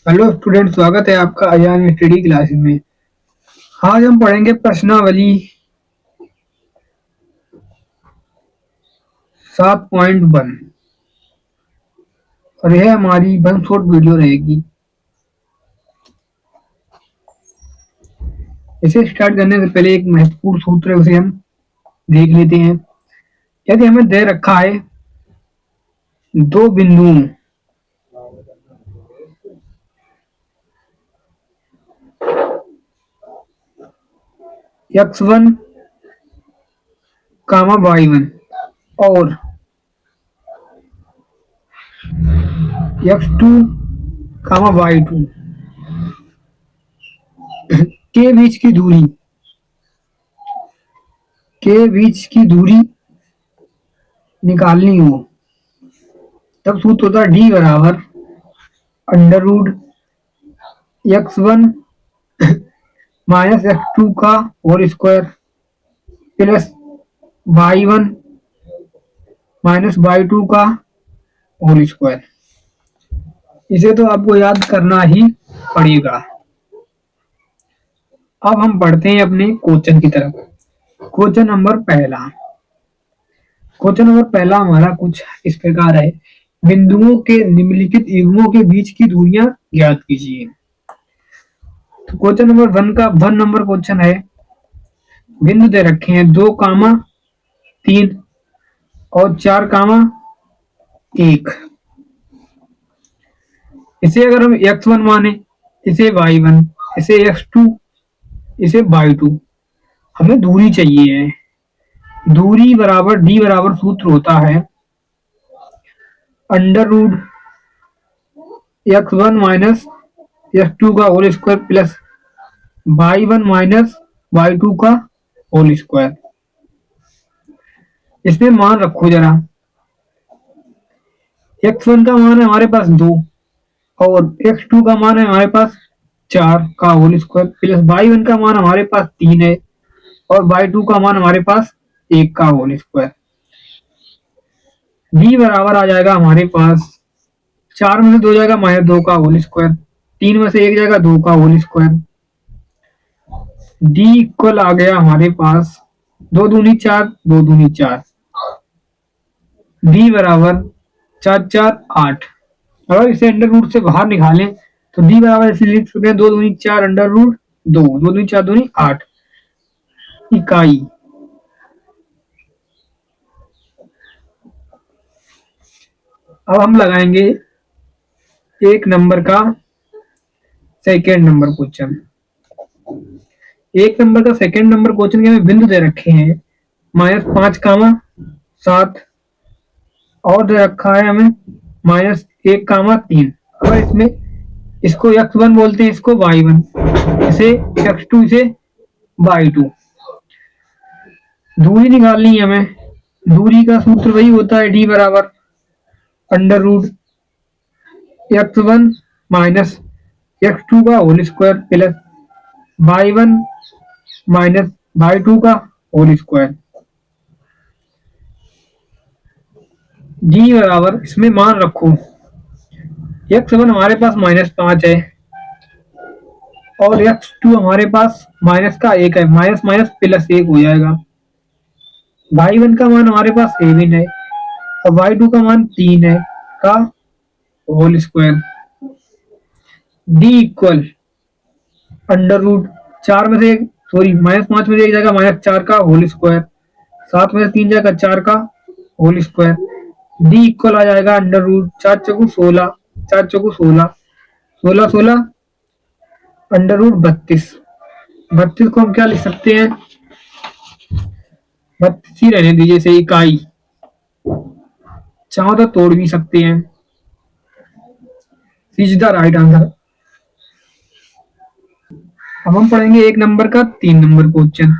Hello student, स्वागत है आपका अयान स्टडी क्लासेस में। आज हम पढ़ेंगे प्रश्नावली 7.1 और यह हमारी वन शॉट वीडियो रहेगी। इसे स्टार्ट करने से पहले एक महत्वपूर्ण सूत्र है, उसे हम देख लेते हैं। यदि हमें दे रखा है दो बिंदुओं x1 कामा y1 और x2 कामा y2 के बीच की दूरी निकालनी हो, तब सूत्र होता है d बराबर under root x1 minus x2 का whole square plus y1 minus y2 का होल स्क्वायर। इसे तो आपको याद करना ही पड़ेगा। अब हम बढ़ते हैं अपने क्वेश्चन की तरफ। क्वेश्चन नंबर पहला हमारा कुछ इस प्रकार है। बिंदुओं के निम्नलिखित युग्मों के बीच की दूरियां ज्ञात कीजिए। तो question number one number question है। बिंदु दे रखे हैं 2 कामा 3 और 4 कामा 1। इसे अगर हम x1 माने, इसे y1, इसे x2, इसे y2, हमें दूरी चाहिए है। दूरी बराबर d बराबर सूत्र होता है under root x1 minus x2 का whole square plus y1 minus y2 का होल स्क्वायर। इसमें मान रखो जरा। x1 का मान है हमारे पास 2 और x2 का मान है हमारे पास 4 का होल स्क्वायर प्लस y1 का मान हमारे पास 3 है और y2 का मान हमारे पास 1 का होल स्क्वायर। d बराबर आ जाएगा हमारे पास 4 में से 2 जाएगा माइनस 2 का होल स्क्वायर, 3 में से 1 जाएगा 2 का होल स्क्वायर। d इक्वल आ गया हमारे पास 2 दूनी 4, 2 दूनी 4, d बराबर 4 4 8। अगर इसे अंडर रूट से बाहर निकालें तो d बराबर इसे लिख सकते हैं 2 दूनी 4 अंडर रूट 2, 2 दूनी 4 दूनी 8 इकाई। अब हम लगाएंगे एक नंबर का सेकेंड नंबर क्वेश्चन। एक नंबर का सेकेंड नंबर क्वेश्चन के हमें बिंदु दे रखे हैं -5 कामा 7 और दे रखा है हमें -1 कामा 3। अगर इसमें इसको x1 बोलते हैं, इसको y1, इसे x2, इसे y2। दूरी निकालनी है हमें। दूरी का सूत्र वही होता है d बराबर under root x1 minus x2 का whole square plus y1 minus y2 का होल स्क्वायर। d बराबर इसमें मान रखो x1 हमारे पास -5 है और x2 हमारे पास माइनस का 1 है, माइनस माइनस प्लस 1 हो जाएगा। y1 का मान हमारे पास 7 है और y2 का मान 3 है का whole square. d equal under root 4 में से एक -5 में से 1 जाएगा -4 का होल स्क्वायर, 7 में से 3 जाएगा 4 का होल स्क्वायर। d इक्वल आ जाएगा अंडर रूट 4 चौको 16, 4 चौको 16, 16 16 अंडर रूट 32। 32 को हम क्या लिख सकते हैं, 32 ही रहने दीजिए इसे इकाई, चाहो तो तोड़ भी सकते हैं। Is the right answer. अब हम पढ़ेंगे एक नंबर का 3 नंबर क्वेश्चन।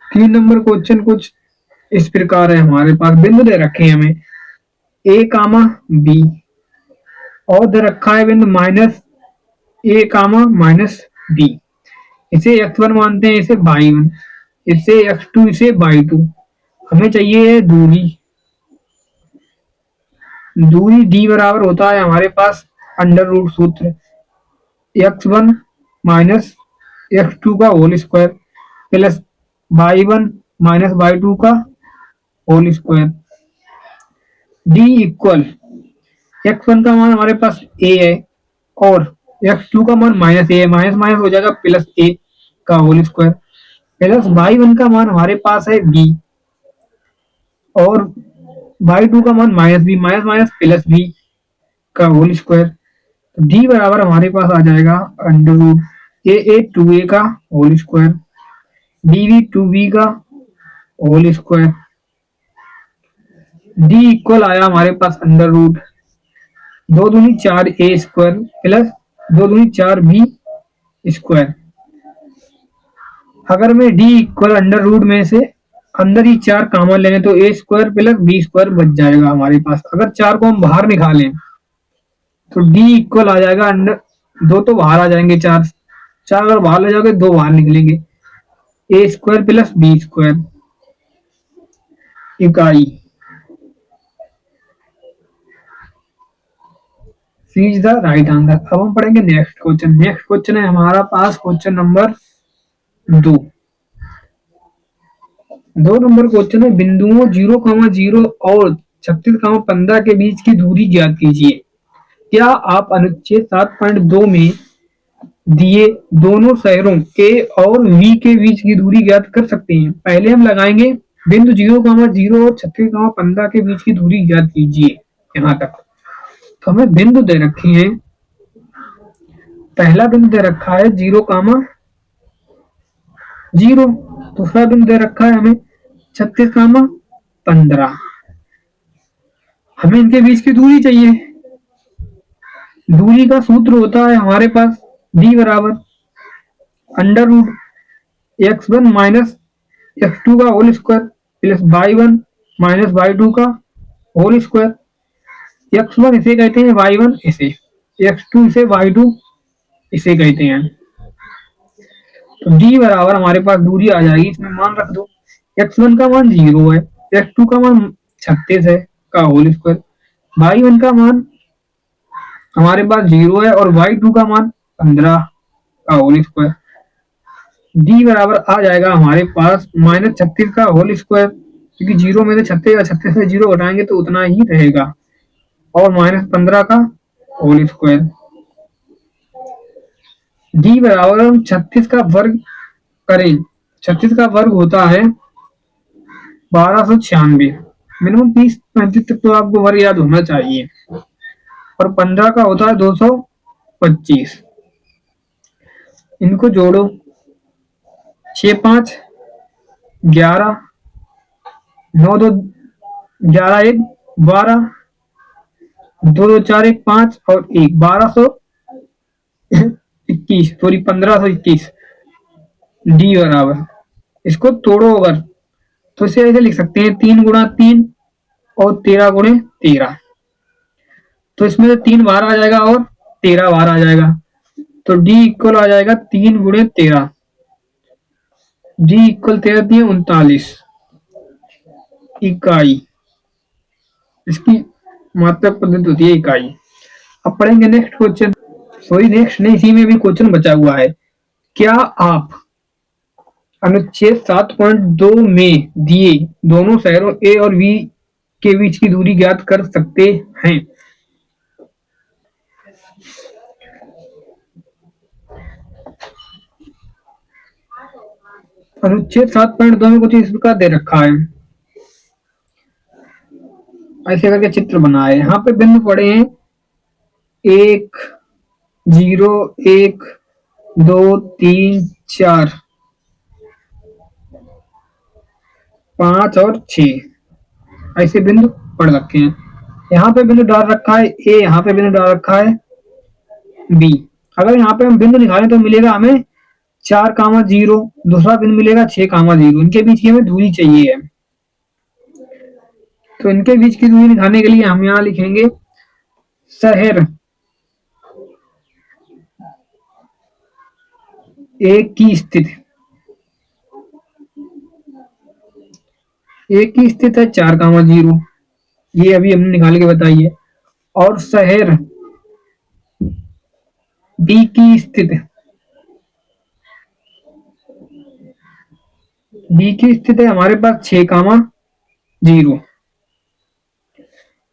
तीन नंबर क्वेश्चन कुछ इस प्रकार है। हमारे पास बिंदु दे रखे हैं हमें a कामा b और दे रखा है बिंदु -a कामा -b। इसे x1 मानते हैं, इसे y1, इसे x2, इसे y2। हमें चाहिए है दूरी दूरी डी बराबर होता है हमारे पास अंडर रूट सूत्र x1 माइनस x2 का whole square plus y1 minus y2 का whole square. D equal x1 का मान हमारे पास a है और x2 का मान माइनस a है, माइनस माइनस हो जाएगा प्लस a का होल स्क्वायर प्लस y1 का मान हमारे पास है b और y2 का मान minus b, minus minus plus b का होल स्क्वायर। तो डी बराबर हमारे पास आ जाएगा अंडर रूट ए 2a का whole square D B 2b का होल स्क्वायर। डी इक्वल आया हमारे पास अंडर रूट 2 दूनी 4a स्क्वायर प्लस 2 दूनी 4b स्क्वायर। अगर मैं डी इक्वल अंडर रूट में से अंदर ही 4 कॉमन लें तो a square plus b square बच जाएगा हमारे पास। अगर 4 को हम बाहर निकालें तो डी इक्वल आ जाएगा अंडर 2 तो बाहर आ जाएंगे, 4 4 अगर बाहर ले जाओगे 2 बाहर निकलेंगे a square plus b square इकाई। सी इज द राइट आंसर। अब हम पढ़ेंगे नेक्स्ट क्वेश्चन। नेक्स्ट क्वेश्चन है हमारा पास क्वेश्चन नंबर 2। 2 नंबर क्वेश्चन है बिंदुओं 0,0 और 36,15 के बीच की दूरी ज्ञात कीजिए। क्या आप अनुच्छेद 7.2 में दिए दोनों शहरों ए और बी के बीच की दूरी ज्ञात कर सकते हैं? पहले हम लगाएंगे बिंदु 0,0 और 36,15 के बीच की दूरी ज्ञात कीजिए। यहाँ तक तो हमें बिंदु दे रखे हैं। पहला बिंदु दे रखा है 0,0, दूसरा बिंदु दे रखा है हमें 36,15। हमें इनके बीच की दूरी चाहिए। दूरी का सूत्र होता है हमारे पास d बराबर under root x1 minus x2 का whole square plus y1 minus y2 का होल स्क्वायर। x1 इसे कहते हैं, y1 इसे, x2 इसे, y2 इसे कहते हैं। तो d बराबर हमारे पास दूरी आ जाएगी, इसमें मान रख दो। x1 का मान 0 है, x2 का मान 36 है का होल स्क्वायर, y1 का मान हमारे पास 0 है और y2 का मान 15 का होल स्क्वायर। d बराबर आ जाएगा हमारे पास माइनस 36 का होल स्क्वायर, क्योंकि 0 में से 36 से 0 घटाएंगे तो उतना ही रहेगा, और माइनस 15 का होल स्क्वायर। d बराबर हम 36 का वर्ग करें, 36 का वर्ग होता है 1296, मिनिमम 30-35 तक तो आपको वर्ग याद होना चाहिए, और 15 का होता है 225। इनको जोड़ो, 6 5 11, 9 2 11 1 12, 2 2 4 1 5 और 1 1221, सॉरी 1521। डी बराबर, इसको तोड़ो अगर तो इसे ऐसे लिख सकते हैं 3 गुणा 3 और 13 गुणे 13। तो इसमें से 3 बाहर आ जाएगा और 13 बाहर आ जाएगा, तो डी इक्वल आ जाएगा 3 गुणे 13। डी इक्वल 13 दिए 39 इकाई। इसकी मात्रक पद्धति होती है इकाई। अब पढ़ेंगे नेक्स्ट क्वेश्चन, सॉरी नेक्स्ट नहीं, इसी में भी क्वेश्चन बचा हुआ है। क्या आप अनुच्छेद 7.2 में दिए दोनों शहरों ए और बी के बीच की दूरी ज्ञात कर सकते हैं? अनुच्छेद 7.2 में कुछ इस प्रकार दे रखा है, ऐसे करके चित्र बना है। यहाँ पे बिंदु पड़े हैं 1 0 1 2 3 4 5 और 6 ऐसे बिंदु पड़ रखे हैं। यहाँ पे बिंदु डाल रखा है ए, यहाँ पे बिंदु डाल रखा है बी। अगर यहाँ पे हम बिंदु निकालें तो मिलेगा हमें 4,0, दूसरा बिंदु मिलेगा 6,0। इनके बीच की हमें दूरी चाहिए है, तो इनके बीच की दूरी निकालने के लिए हम यहाँ लिखेंगे शहर ए की स्थिति, ए की स्थिति है 4,0, ये अभी हमने निकाल के बताई है। और शहर बी की स्थिति है हमारे पास 6, 0।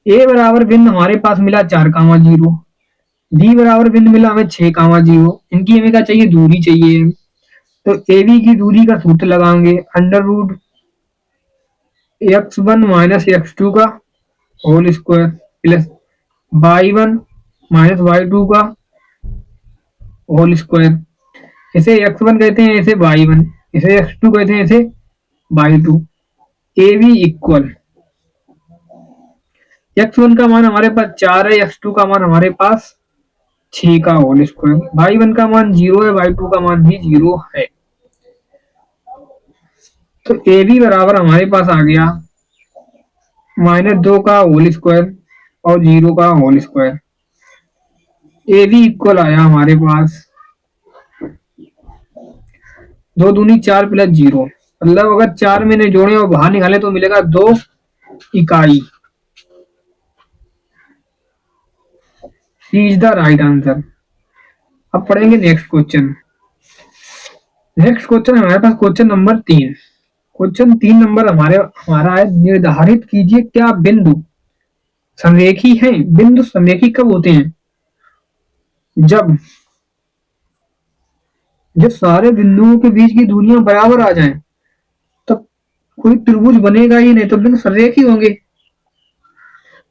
ए बराबर बिंदु हमारे पास मिला 4, 0। बी बराबर बिंदु मिला हमें 6, 0। इनकी हमें क्या चाहिए, दूरी चाहिए। तो ए बी की दूरी का सूत्र लगाएंगे, under root x1 minus x2 का whole square plus y1 minus y2 का होल स्क्वायर। इसे x1 कहते हैं, इसे y1, इसे x2 कहते हैं, इसे y2। ए बी इक्वल x1 का मान हमारे पास 4 है, x2 का मान हमारे पास 6 का होल स्क्वायर, y1 का मान 0 है, y2 का मान भी 0 है। तो ए बी बराबर हमारे पास आ गया -2 का होल स्क्वायर और 0 का whole square. A B equal आया हमारे पास 2 दूनी 4 प्लस 0, मतलब अगर 4 में नहीं जोड़े और बाहर निकाले तो मिलेगा 2 इकाई। Is the right answer. अब पढ़ेंगे नेक्स्ट क्वेश्चन। नेक्स्ट क्वेश्चन हमारे पास क्वेश्चन नंबर 3। क्वेश्चन 3 नंबर हमारा है, निर्धारित कीजिए क्या बिंदु समरेखी है। बिंदु समरेखी कब होते हैं, जब सारे बिंदुओं के बीच की दूरियां बराबर आ जाएं, तब कोई त्रिभुज बनेगा ही नहीं, तो बिंदु समरेखी होंगे।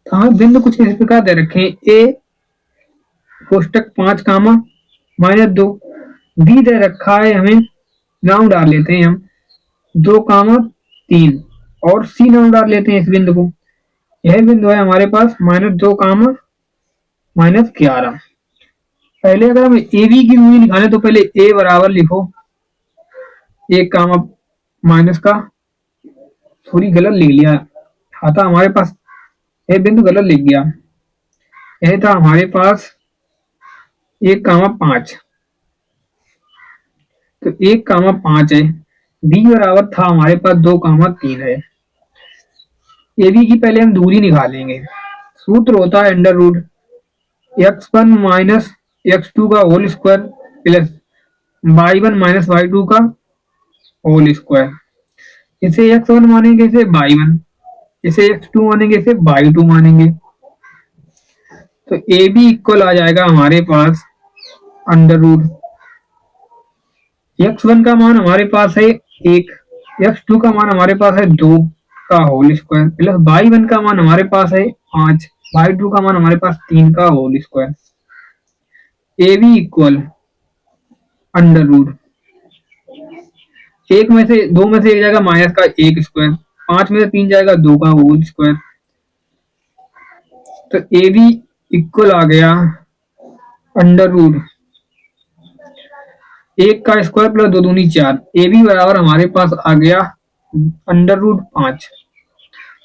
तो हाँ, बिंदु कुछ इस प्रकार दे रखे हैं, ए कोष्टक 5, -2, बी दे रखा है, हमें नाम डाल लेते हैं हम 2, 3 और सी नाम डाल लेते हैं इस बिंदु को। यह बिंदु है हमारे पास -2, -11। पहले अगर हम ए बी की दूरी निकालें तो पहले ए बराबर लिखो 1, माइनस का, थोड़ी गलत लिख लिया, था हमारे पास, ये बिंदु गलत लिख गया। यह था हमारे पास 1, 5, तो 1, 5 है। बी बराबर था हमारे पास 2, 3 है। ए बी की पहले हम दूरी निकालेंगे। सूत्र होता है under root x1 minus x2 का whole square plus y1 minus y2 का होल स्क्वायर। इसे x1 मानेंगे, इसे y1, इसे x2 मानेंगे, इसे y2 मानेंगे। तो ए बी इक्वल आ जाएगा हमारे पास अंडर रूट x1 का मान हमारे पास है 1, x2 का मान हमारे पास है 2 का होल स्क्वायर प्लस y1 का मान हमारे पास है 5, y2 का मान हमारे पास 3 का whole square. A B equal under root 1 में से 2 में से एक जाएगा माइनस का 1 स्क्वायर, 5 में से 3 जाएगा 2 का होल स्क्वायर। तो ए बी इक्वल आ गया अंडर रूट 1 का स्क्वायर प्लस 2 दूनी 4। ए बी बराबर हमारे पास आ गया अंडर रूट 5।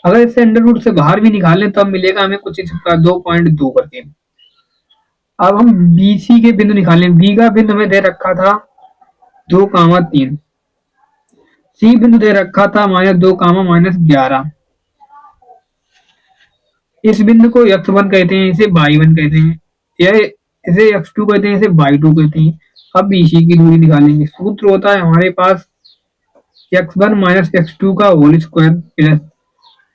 अगर इसे अंडर रूट से बाहर भी निकालें तब मिलेगा हमें कुछ इस प्रकार 2.2 करके। अब हम बी सी के बिंदु निकालें। बी का बिंदु हमें दे रखा था 2, 3, सी बिंदु दे रखा था -2, -11। इस बिंदु को x1 कहते हैं, इसे y1 कहते हैं, यह इसे x2 कहते हैं, इसे y2 कहते हैं। अब BC की दूरी निकालेंगे। सूत्र होता है हमारे पास x1 माइनस x2 का whole square plus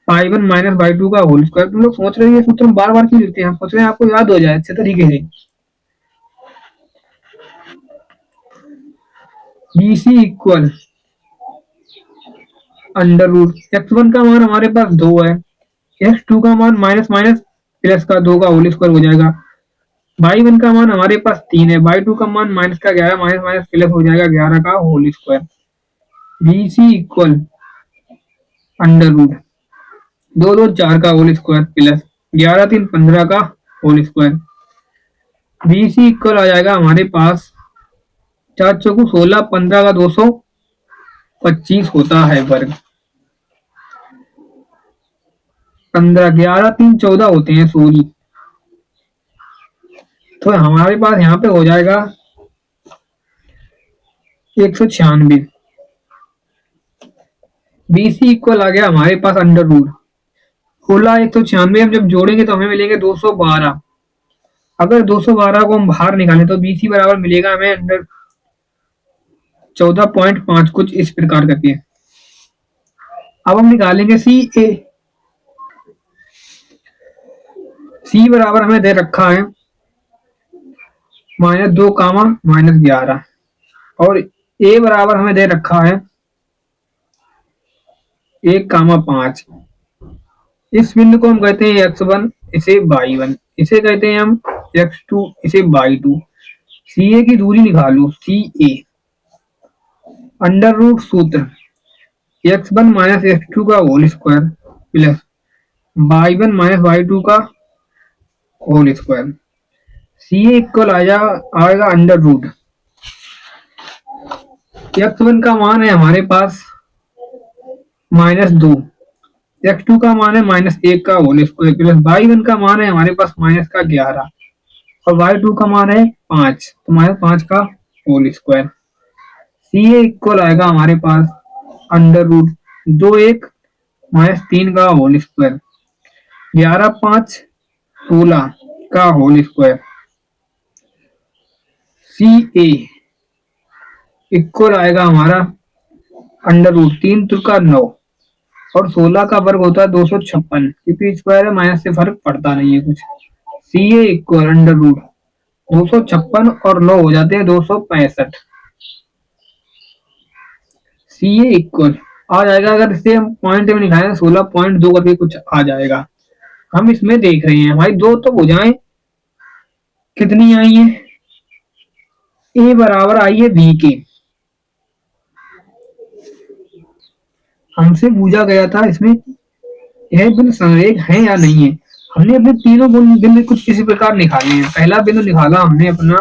y1 minus y2 का होल स्क्वायर। तुम लोग सोच रहे हैं ये सूत्र हम बार बार क्यों लिखते हैं, सोच रहे हैं आपको याद हो जाए अच्छे तरीके से। BC equal under root x1 का मान हमारे पास 2 है, x2 का मान माइनस माइनस प्लस का 2 का होल स्क्वायर हो जाएगा, y1 का मान हमारे पास 3 है, y2 का मान माइनस का 11 माइनस माइनस प्लस हो जाएगा 11 का whole square. BC equal under root 2, 2, 4 का होल स्क्वायर प्लस 11, 3, 15 का होल स्क्वायर। BC इक्वल आ जाएगा हमारे पास 4 चौको 16, 15 का 225 होता है वर्ग। 15, 11, 3, 14 होते हैं, सॉरी। तो हमारे पास यहाँ पे हो जाएगा 196। BC इक्वल आ गया हमारे पास अंडर रूट 16 196 हम जब जोड़ेंगे तो हमें मिलेंगे 212। अगर 212 को हम बाहर निकालें तो BC बराबर मिलेगा हमें अंडर 14.5 कुछ इस प्रकार करके। अब हम निकालेंगे CA। C बराबर हमें दे रखा है -2 कामा -11 और A बराबर हमें दे रखा है 1 कामा 5। इस बिंदु को हम कहते हैं x1, इसे y1, इसे कहते हैं हम x2, इसे y2। CA की दूरी निकालो, CA अंडर रूट सूत्र x1 माइनस x2 का whole square plus y1 minus y2 का होल स्क्वायर। CA इक्वल आएगा अंडर रूट x1 का मान है हमारे पास -2, x2 का मान है -1 का होल स्क्वायर प्लस y1 का मान है हमारे पास -11 और y2 का मान है 5, तो -5 का होल स्क्वायर। CA इक्वल आएगा हमारे पास अंडर रूट 2 1 -3 का होल स्क्वायर 11 5 16 का होल स्क्वायर। CA इक्वल आएगा हमारा अंडर रूट 3 तुका 9 और 16 का वर्ग होता है 256, क्योंकि स्क्वायर है माइनस से फर्क पड़ता नहीं है कुछ। CA इक्वल अंडर रूट 256 और 9 हो जाते हैं 265। CA इक्वल आ जाएगा, अगर इसे हम पॉइंट में निकालें 16.2 करके कुछ आ जाएगा। हम इसमें देख रहे हैं हमारी दो तो भुजाएं कितनी आई है, A बराबर आई है B के। हमसे पूछा गया था इसमें यह बिंदु संरेख है या नहीं है। हमने अपने तीनों बिंदु कुछ इसी प्रकार निकाले हैं। पहला बिंदु निकाला हमने अपना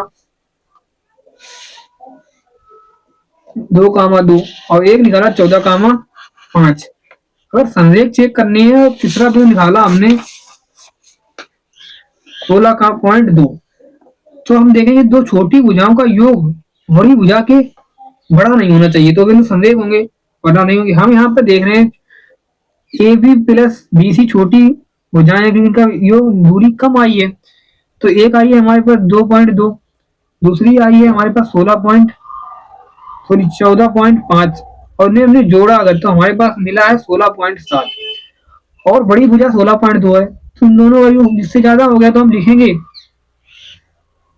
2 कामा 2 और एक निकाला 14 कामा 5। अगर संरेख चेक करनी है और तीसरा बिंदु निकाला हमने 16 का पॉइंट 2, तो हम देखेंगे दो छोटी भुजाओं का योग बड़ी भुजा के बड़ा नहीं होना चाहिए, तो बिंदु संरेख होंगे, वरना नहीं होंगे। हम यहाँ पे देख रहे हैं AB प्लस BC छोटी भुजाएं जिनका योग दूरी कम आई है, तो एक आई है हमारे पास 2.2, दूसरी आई है हमारे पास 14.5 और हमने जोड़ा अगर तो हमारे पास मिला है 16.7 और बड़ी भुजा 16.2 है, तो इन दोनों का योग जिससे ज्यादा हो गया तो हम लिखेंगे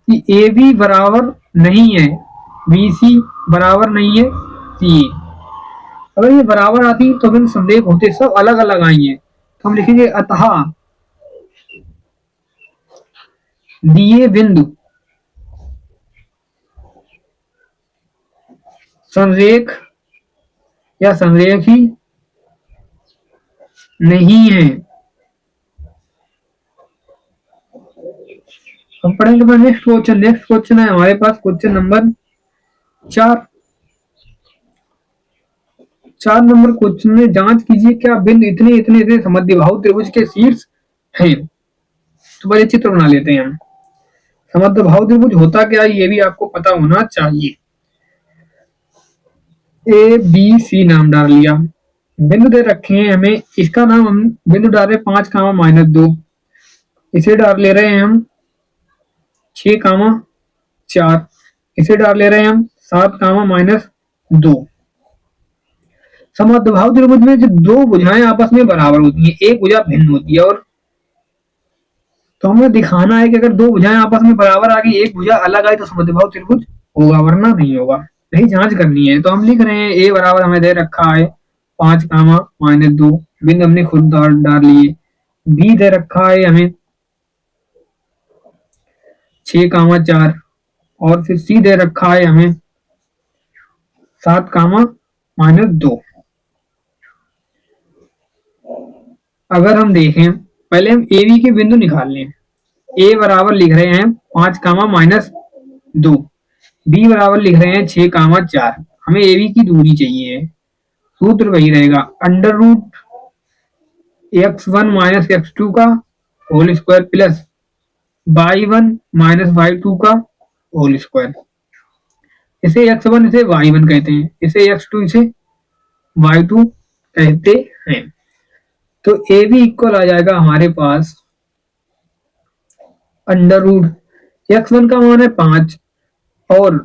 कि AB बराबर नहीं है BC बराबर नहीं है CA। अगर ये बराबर आती तो फिर संदेह होते, सब अलग अलग आई है, तो हम लिखेंगे अतः दिए बिंदु संरेख या संरेखी नहीं है। हम पढ़ेंगे नेक्स्ट क्वेश्चन। नेक्स्ट क्वेश्चन है हमारे पास क्वेश्चन नंबर 4 नंबर क्वेश्चन में जांच कीजिए क्या बिंदु इतने इतने इतने समद्विबाहु त्रिभुज के शीर्ष हैं। तो पहले चित्र बना लेते हैं हम। समद्विबाहु त्रिभुज होता क्या है ये भी आपको पता होना चाहिए। ABC नाम डाल लिया, बिंदु दे रखे हैं हमें, इसका नाम हम बिंदु डाल रहे 5 कामा -2, इसे डाल ले रहे हैं हम 6 कामा 4, इसे डाल ले रहे हैं हम 7 कामा -2। समद्विबाहु त्रिभुज में जो दो भुजाएं आपस में बराबर होती हैं, एक भुजा भिन्न होती है, और तो हमें दिखाना है कि अगर दो भुजाएं आपस में बराबर आ गई, एक भुजा अलग आई तो समद्विबाहु त्रिभुज होगा, वरना नहीं होगा। नहीं जांच करनी है तो हम लिख रहे हैं A बराबर हमें दे रखा है 5 कामा -2, बिंदु हमने खुद डाल लिए। B दे रखा है हमें 6 कामा 4 और फिर C दे रखा है हमें 7 कामा -2। अगर हम देखें पहले हम AB के बिंदु निकाल लें। A बराबर लिख रहे हैं 5 कामा -2, B बराबर लिख रहे हैं 6 कामा 4। हमें AB की दूरी चाहिए, सूत्र वही रहेगा under root x1 minus x2 का whole square plus y1 minus y2 का होल स्क्वायर। इसे x1 इसे y1 कहते हैं, इसे x2 इसे y2 कहते हैं। तो ए बी इक्वल आ जाएगा हमारे पास अंडर रूट x1 का मान है 5 और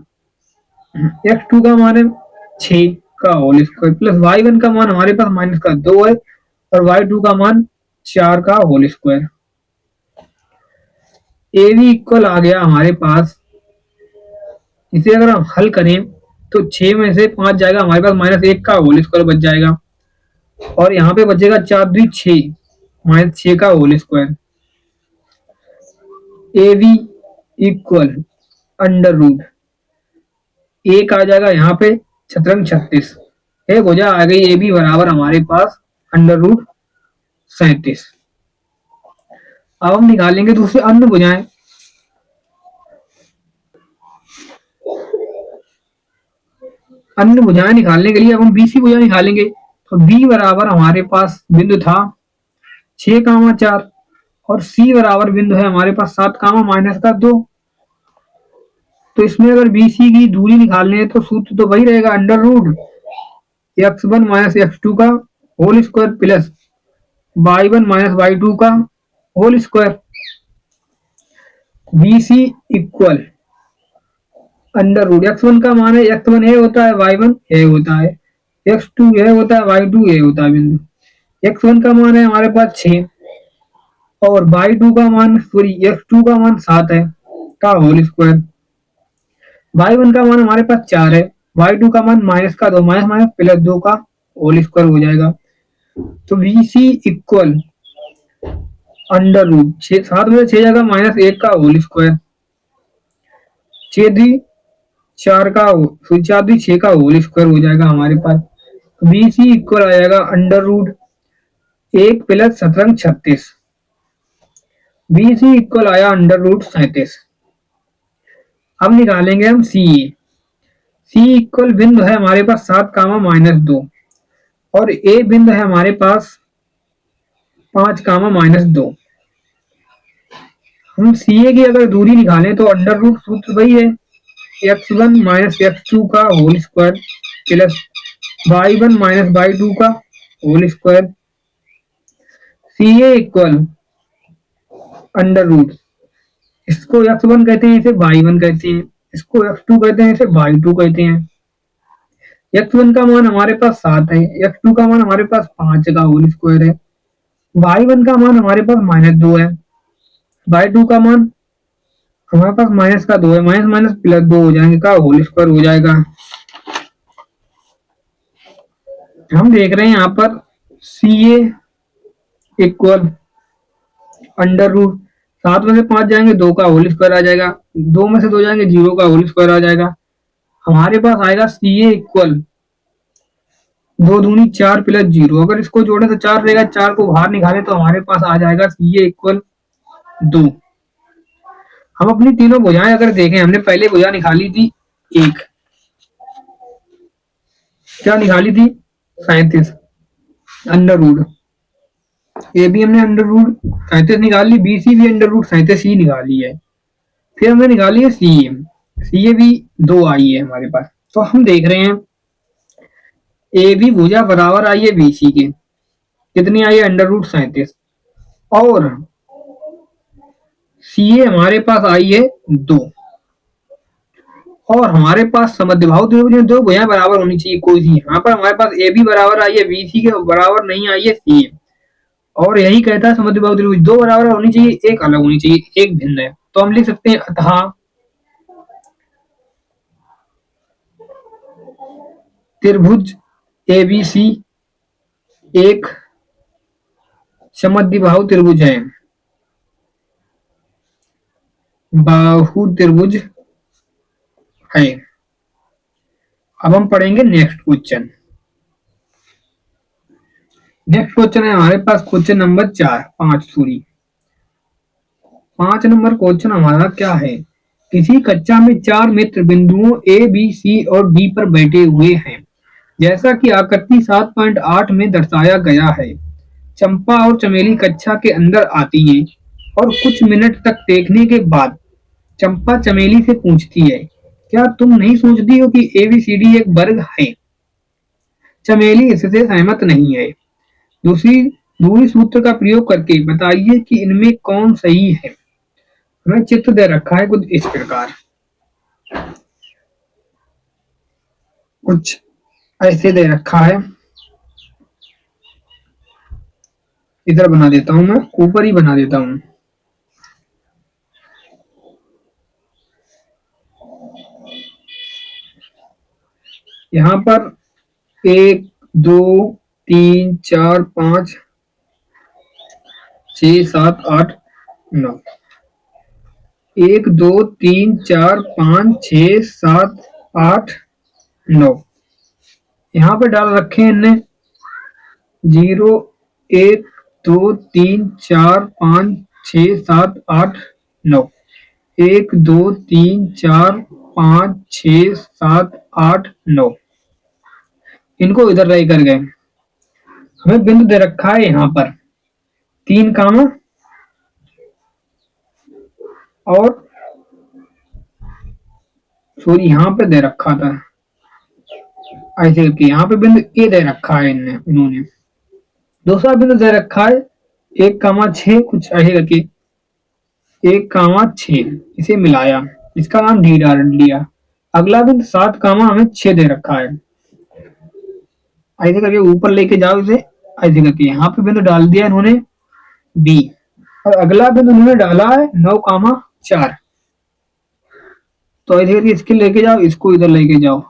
x2 का मान है 6 का होल स्क्वायर प्लस y1 का मान हमारे पास माइनस का 2 है और y2 का मान 4 का whole square. A B equal आ गया हमारे पास, इसे अगर हम हल करें तो 6 में से 5 जाएगा हमारे पास -1 का होल स्क्वायर बच जाएगा और यहाँ पे बचेगा 4 2 6 -6 का whole square. A B equal under root एक आ जाएगा यहाँ पे शतरंग 36 एक हो जाए आ गई ए बी बराबर हमारे पास अंडर रूट 37। अब हम निकालेंगे दूसरे अन्य भुजाएं। अन्य भुजाएं निकालने के लिए अब हम बीसी भुजा निकालेंगे तो बी बराबर हमारे पास बिंदु था 6,4 और सी बराबर बिंदु है हमारे पास 7, -2। तो इसमें अगर बीसी की दूरी निकालनी है तो सूत्र तो वही रहेगा अंडर रूट x1 - x2 का whole square plus y1 - y2 का whole square. BC equal under root x1 का मान है x1 ये होता है y1 ये होता है x2 ये होता है y2 ये होता है बिंदु। x1 का मान है हमारे पास 6 और y2 का मान x2 का मान 7 है का होल स्क्वायर। y1 का मान हमारे पास 4 है, y2 का मान -2 माइनस प्लस 2 का होल स्क्वायर हो जाएगा। तो VC इक्वल अंडर रूट 7 में 6 जाएगा -1 का होल स्क्वायर 6 2 4 का 4 2 6 का होल स्क्वायर हो जाएगा हमारे पास। तो VC इक्वल आ जाएगा अंडर रूट 1 प्लस शतरंग 36। VC इक्वल आया अंडर रूट 37। अब निकालेंगे हम सी इक्वल बिंदु है हमारे पास 7, -2 और ए बिंदु है हमारे पास 5, -2। हम सी ए की अगर दूरी निकालें तो अंडर रूट सूत्र वही है x1 - x2 का whole square plus y1 - y2 का होल स्क्वायर। सी ए इक्वल अंडर रूट इसको x1 कहते हैं इसे y1 कहते हैं, इसको x2 कहते हैं इसे y2 कहते हैं। x1 का मान हमारे पास 7 है, x2 का मान हमारे पास 5 का होल स्क्वायर है, y1 का मान हमारे पास -2 है, y2 का मान हमारे पास -2 है, माइनस प्लस 2 हो जाएंगे का होल स्क्वायर हो जाएगा। हम देख रहे हैं यहाँ पर सी ए इक्वल अंडर रूट 7 में से 5 जाएंगे 2 का होल स्क्वायर आ जाएगा, 2 में से 2 जाएंगे 0 का होल स्क्वायर आ जाएगा। हमारे पास आएगा सी ए इक्वल 2 दूनी 4 प्लस 0, अगर इसको जोड़े तो 4 रहेगा, 4 को बाहर निकाले तो हमारे पास आ जाएगा सी ए इक्वल 2। हम अपनी तीनों भुजाएं अगर देखें, हमने पहले भुजा निकाली थी 1, क्या निकाली थी 37 अंडर रूट, ए भी हमने अंडर रूट 37 निकाल ली, बी सी भी अंडर रूट 37 ही निकाली है। फिर हमने निकाली है सी ए भी 2 आई है हमारे पास। तो हम देख रहे हैं ए बी भुजा बराबर आई है बी सी के, कितनी आई है अंडर रूट 37 और सी ए हमारे पास आई है 2 और हमारे पास समद्विबाहु त्रिभुज में 2 भुजाएं बराबर होनी चाहिए कोई सी। यहाँ पर हमारे पास ए बी बराबर आई है बी सी के, बराबर नहीं आई है सी ए और यही कहता है समद्विबाहु त्रिभुज 2 बराबर होनी चाहिए, एक अलग होनी चाहिए, एक भिन्न है। तो हम लिख सकते हैं अतः त्रिभुज एबीसी एक समद्विबाहु त्रिभुज है, बाहु त्रिभुज है। अब हम पढ़ेंगे नेक्स्ट क्वेश्चन। नेक्स्ट क्वेश्चन है हमारे पास क्वेश्चन नंबर 5 नंबर क्वेश्चन हमारा क्या है, किसी कक्षा में 4 मित्र बिंदुओं ए बी सी और डी पर बैठे हुए हैं जैसा कि आकृति 7.8 में दर्शाया गया है। चंपा और चमेली कक्षा के अंदर आती है और कुछ मिनट तक देखने के बाद चंपा चमेली से पूछती है, क्या तुम नहीं सोचती हो कि ABCD एक वर्ग है? चमेली इससे सहमत नहीं है। दूसरी दूरी सूत्र का प्रयोग करके बताइए कि इनमें कौन सही है। हमें चित्र दे रखा है कुछ इस प्रकार, कुछ ऐसे दे रखा है। इधर बना देता हूं, मैं ऊपर ही बना देता हूं। यहाँ पर 1 2 3 4 5 6 7 8 9, 1 2 3 4 5 6 7 8 9 यहाँ पे डाल रखे हैं इनने 0 1 2 3 4 5 6 7 8 9, 1 2 3 4 5 6 7 8 9, इनको इधर रह कर गए। हमें बिंदु दे रखा है यहाँ पर 3 कामा और सॉरी यहाँ पे दे रखा था ऐसे करके, यहाँ पे बिंदु ए दे रखा है इन्होंने। दूसरा बिंदु दे रखा है 1,6 कुछ ऐसे करके 1,6, इसे मिलाया, इसका नाम डी डाल दिया। अगला बिंदु 7 कामा हमें 6 दे रखा है, ऐसे करके ऊपर लेके जाओ इसे, ऐसे करके यहाँ पे बिंदु डाल दिया इन्होंने बी। और अगला बिंदु इन्होंने डाला है 9,4, तो ऐसे करके इसके लेके जाओ, इसको इधर लेके जाओ,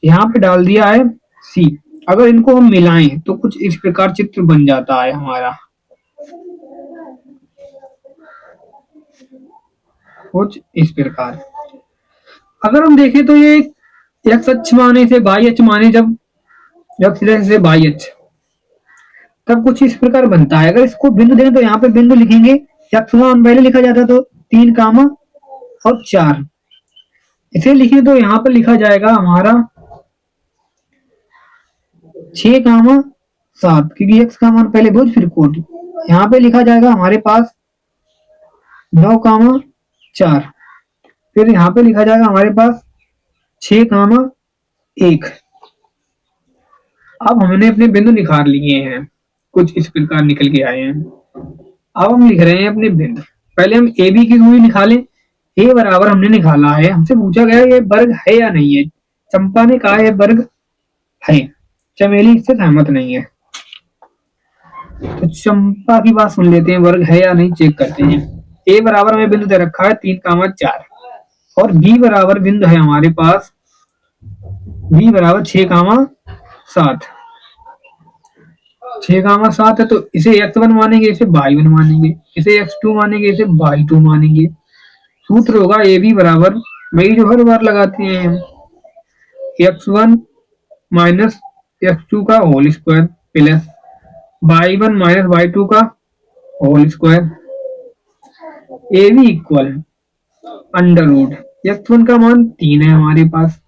यहाँ पे डाल दिया है सी। अगर इनको हम मिलाएं तो कुछ इस प्रकार चित्र बन जाता है हमारा, कुछ इस प्रकार। अगर हम देखें तो ये एक्स अक्ष माने से वाई अक्ष माने, जब एक्स से वाई अक्ष, तब कुछ इस प्रकार बनता है। अगर इसको बिंदु दें तो यहाँ पे बिंदु लिखेंगे, एक्स मान पहले लिखा जाता तो 3 कामा और 4, इसे लिखे तो यहाँ पर लिखा जाएगा हमारा 6 कामा 7, क्योंकि एक्स का मान पहले भुज फिर कोट। यहाँ पे लिखा जाएगा हमारे पास 9 कामा 4, फिर यहाँ पे लिखा जाएगा हमारे पास 6 कामा 1। अब हमने अपने बिंदु निकाल लिए हैं, कुछ इस प्रकार निकल के आए हैं। अब हम लिख रहे हैं अपने बिंदु। पहले हम ए बी की दूरी निकालें। ए बराबर हमने निकाला है, हमसे पूछा गया ये वर्ग है या नहीं है। चंपा ने कहा है वर्ग है, चमेली इससे सहमत नहीं है, तो चंपा की बात सुन लेते हैं, वर्ग है या नहीं चेक करते हैं। ए बराबर हमें बिंदु दे रखा है 3 कामा 4, और बी बराबर बिंदु है हमारे पास, बी बराबर 6 कामा 7, 6 कामा 7 है, तो इसे x1 मानेंगे, इसे y1 मानेंगे, इसे x2 मानेंगे, इसे y2 मानेंगे। सूत्र होगा ए बी बराबर, वही जो हर बार लगाते हैं, x1 माइनस x2 का whole square plus y1 minus y2 का whole square. A B equal under root, x1 का मान 3 है हमारे पास,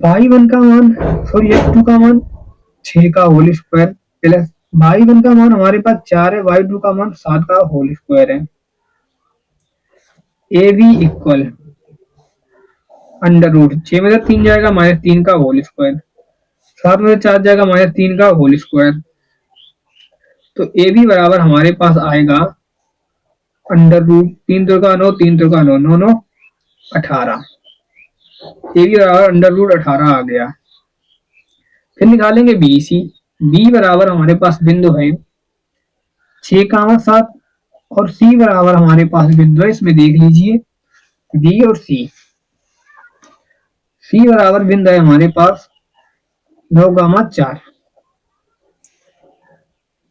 y1 का मान सॉरी x2 का मान 6 का होल स्क्वायर प्लस y1 का मान हमारे पास 4 है, y2 का मान 7 का होल स्क्वायर है। A B equal under root, 6 में से 3 जाएगा -3 का होल स्क्वायर, 7 में से 4 जाएगा -3 का होल स्क्वायर। तो ए बी बराबर हमारे पास आएगा अंडर रूट 3 3 का 9, 3 3 का 9, 9 9 18। ए बी बराबर अंडर रूट 18 आ गया। फिर निकालेंगे बी सी। बी बराबर हमारे पास बिंदु है 6 कामा 7, और सी बराबर हमारे पास बिंदु है, इसमें देख लीजिए बी और सी। सी बराबर बिंदु है हमारे पास 9 कामा 4।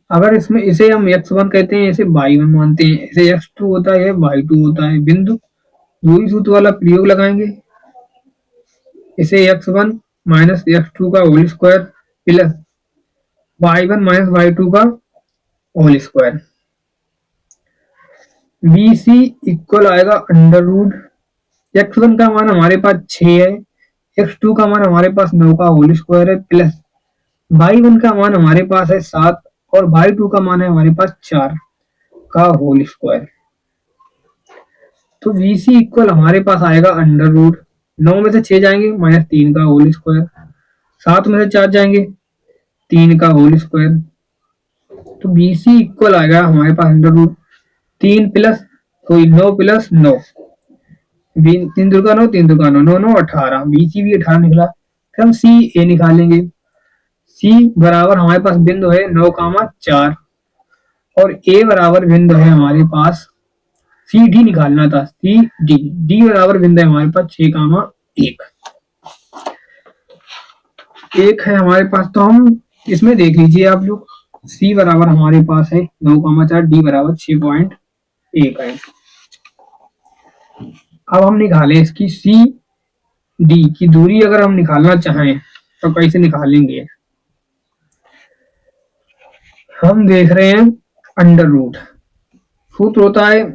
अगर इसमें इसे हम x1 कहते हैं, इसे y1 मानते हैं, इसे x2 होता है, y2 होता है। बिंदु दूरी सूत्र वाला प्रयोग लगाएंगे, इसे x1 माइनस x2 का whole square plus y1 minus y2 का whole square. B C equal आएगा अंडर रूट, x1 का मान हमारे पास 6 है, x2 का मान हमारे पास 9 का होल स्क्वायर है, प्लस y1 का मान हमारे पास है 7, और y2 का मान है हमारे पास 4 का होल स्क्वायर। तो VC इक्वल हमारे पास आएगा अंडर रूट, 9 में से 6 जाएंगे -3 का होल स्क्वायर, 7 में से 4 जाएंगे 3 का होल स्क्वायर। तो बी सी इक्वल आएगा हमारे पास अंडर रूट 3 प्लस कोई 9 प्लस 9, 3 दुर्गा 9, 3 दुर्गा 9, 9 9 18, बी सी भी 18 निकला। फिर हम सी ए निकालेंगे। सी बराबर हमारे पास बिंदु है 9,4 और ए बराबर बिंदु है हमारे पास सी डी निकालना था, सी डी। डी बराबर बिंदु है हमारे पास 6,1 एक है हमारे पास। तो हम इसमें देख लीजिए आप लोग, सी बराबर हमारे पास है 9,4, डी बराबर 6.1 है। अब हम निकालें इसकी सी डी की दूरी अगर हम निकालना चाहें तो कैसे निकालेंगे। हम देख रहे हैं अंडर रूट, सूत्र होता है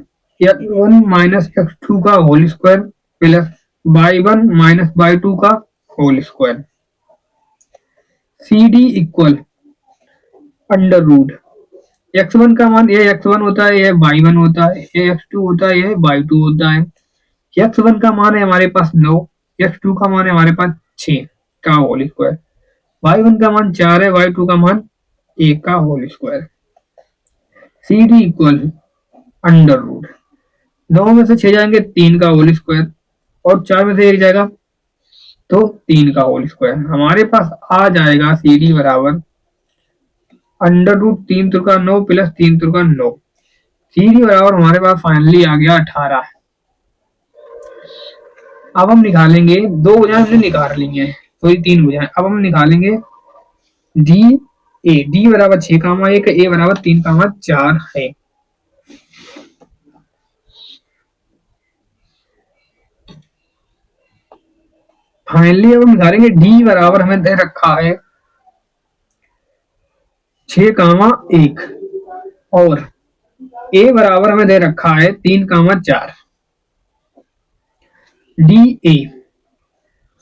x1 माइनस x2 का whole square plus y1 minus y2 का whole square. C D equal under root x1 का मान ये x1 होता है, ये y1 होता है, ये x2 होता है, ये y2 होता है। x1 का मान है हमारे पास 9, x2 का मान है हमारे पास 6 का होल स्क्वायर, y1 का मान 4 है, y2 का मान 1 का whole square. C D equal under root 9 में से 6 जाएंगे 3 का होल स्क्वायर और 4 में से 1 जाएगा तो 3 का होल स्क्वायर। हमारे पास आ जाएगा सी डी बराबर अंडर रूट 3 तुर्का 9 प्लस 3 तुर्का 9। सी डी बराबर हमारे पास फाइनली आ गया 18। अब हम निकालेंगे, दो भुजाएं हमने निकाल ली हैं, तो 3 भुजाएं। अब हम निकालेंगे डी ए। डी बराबर 6,1, ए बराबर 3,4 है। फाइनली अब हम निकालेंगे डी बराबर हमें दे रखा है 6,1 और ए बराबर हमें दे रखा है 3,4। डी ए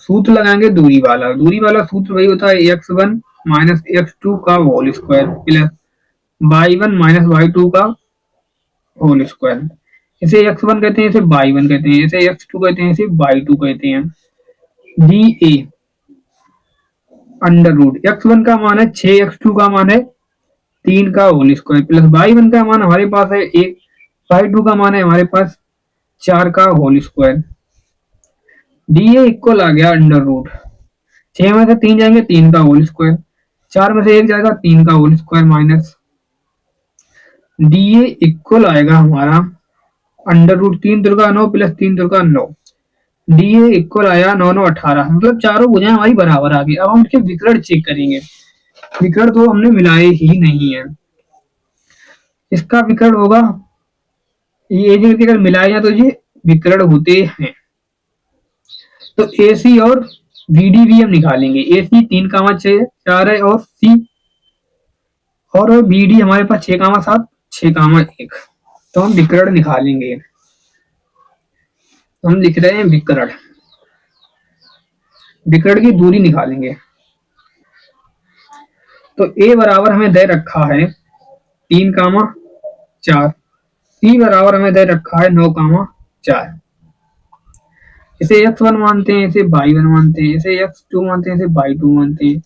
सूत्र लगाएंगे दूरी वाला। दूरी वाला सूत्र वही होता है x1 माइनस x2 का whole square plus y1 minus y2 का होल स्क्वायर। इसे x1 कहते हैं, इसे y1 कहते हैं, इसे x2 कहते हैं, इसे y2 कहते हैं। D A under root x1 का मान है 6, x2 का मान है 3 का होल स्क्वायर प्लस y1 का मान हमारे पास है 1, y2 का मान है हमारे पास 4 का whole square. D A equal आ गया अंडर रूट 6 में से 3 जाएंगे 3 का होल स्क्वायर, 4 में से 1 जाएगा 3 का whole square minus D A equal आएगा हमारा अंडर रूट 3 दुर्गा 9 प्लस 3 दुर्गा 9। डी ए इक्वल आया 9 9 18, मतलब चारों भुजाएं हमारी बराबर आ गई। अब हम इसके विकर्ण चेक करेंगे। विकर्ण तो हमने मिलाए ही नहीं है, इसका विकर्ण होगा ये अगर मिलाए जाए तो ये विकर्ण होते हैं। तो ए सी और वीडी भी हम निकालेंगे। ए सी 3,4 है और सी और बी डी हमारे पास 6,7 6,1। तो हम विकर्ण निकालेंगे। तो हम लिख रहे हैं विकर्ण, विकर्ण की दूरी निकालेंगे। तो ए बराबर हमें दे रखा है 3,4, सी बराबर हमें दे रखा है 9,4। इसे x1 मानते हैं, इसे y1 मानते हैं, इसे x2 मानते हैं, इसे y2 मानते हैं।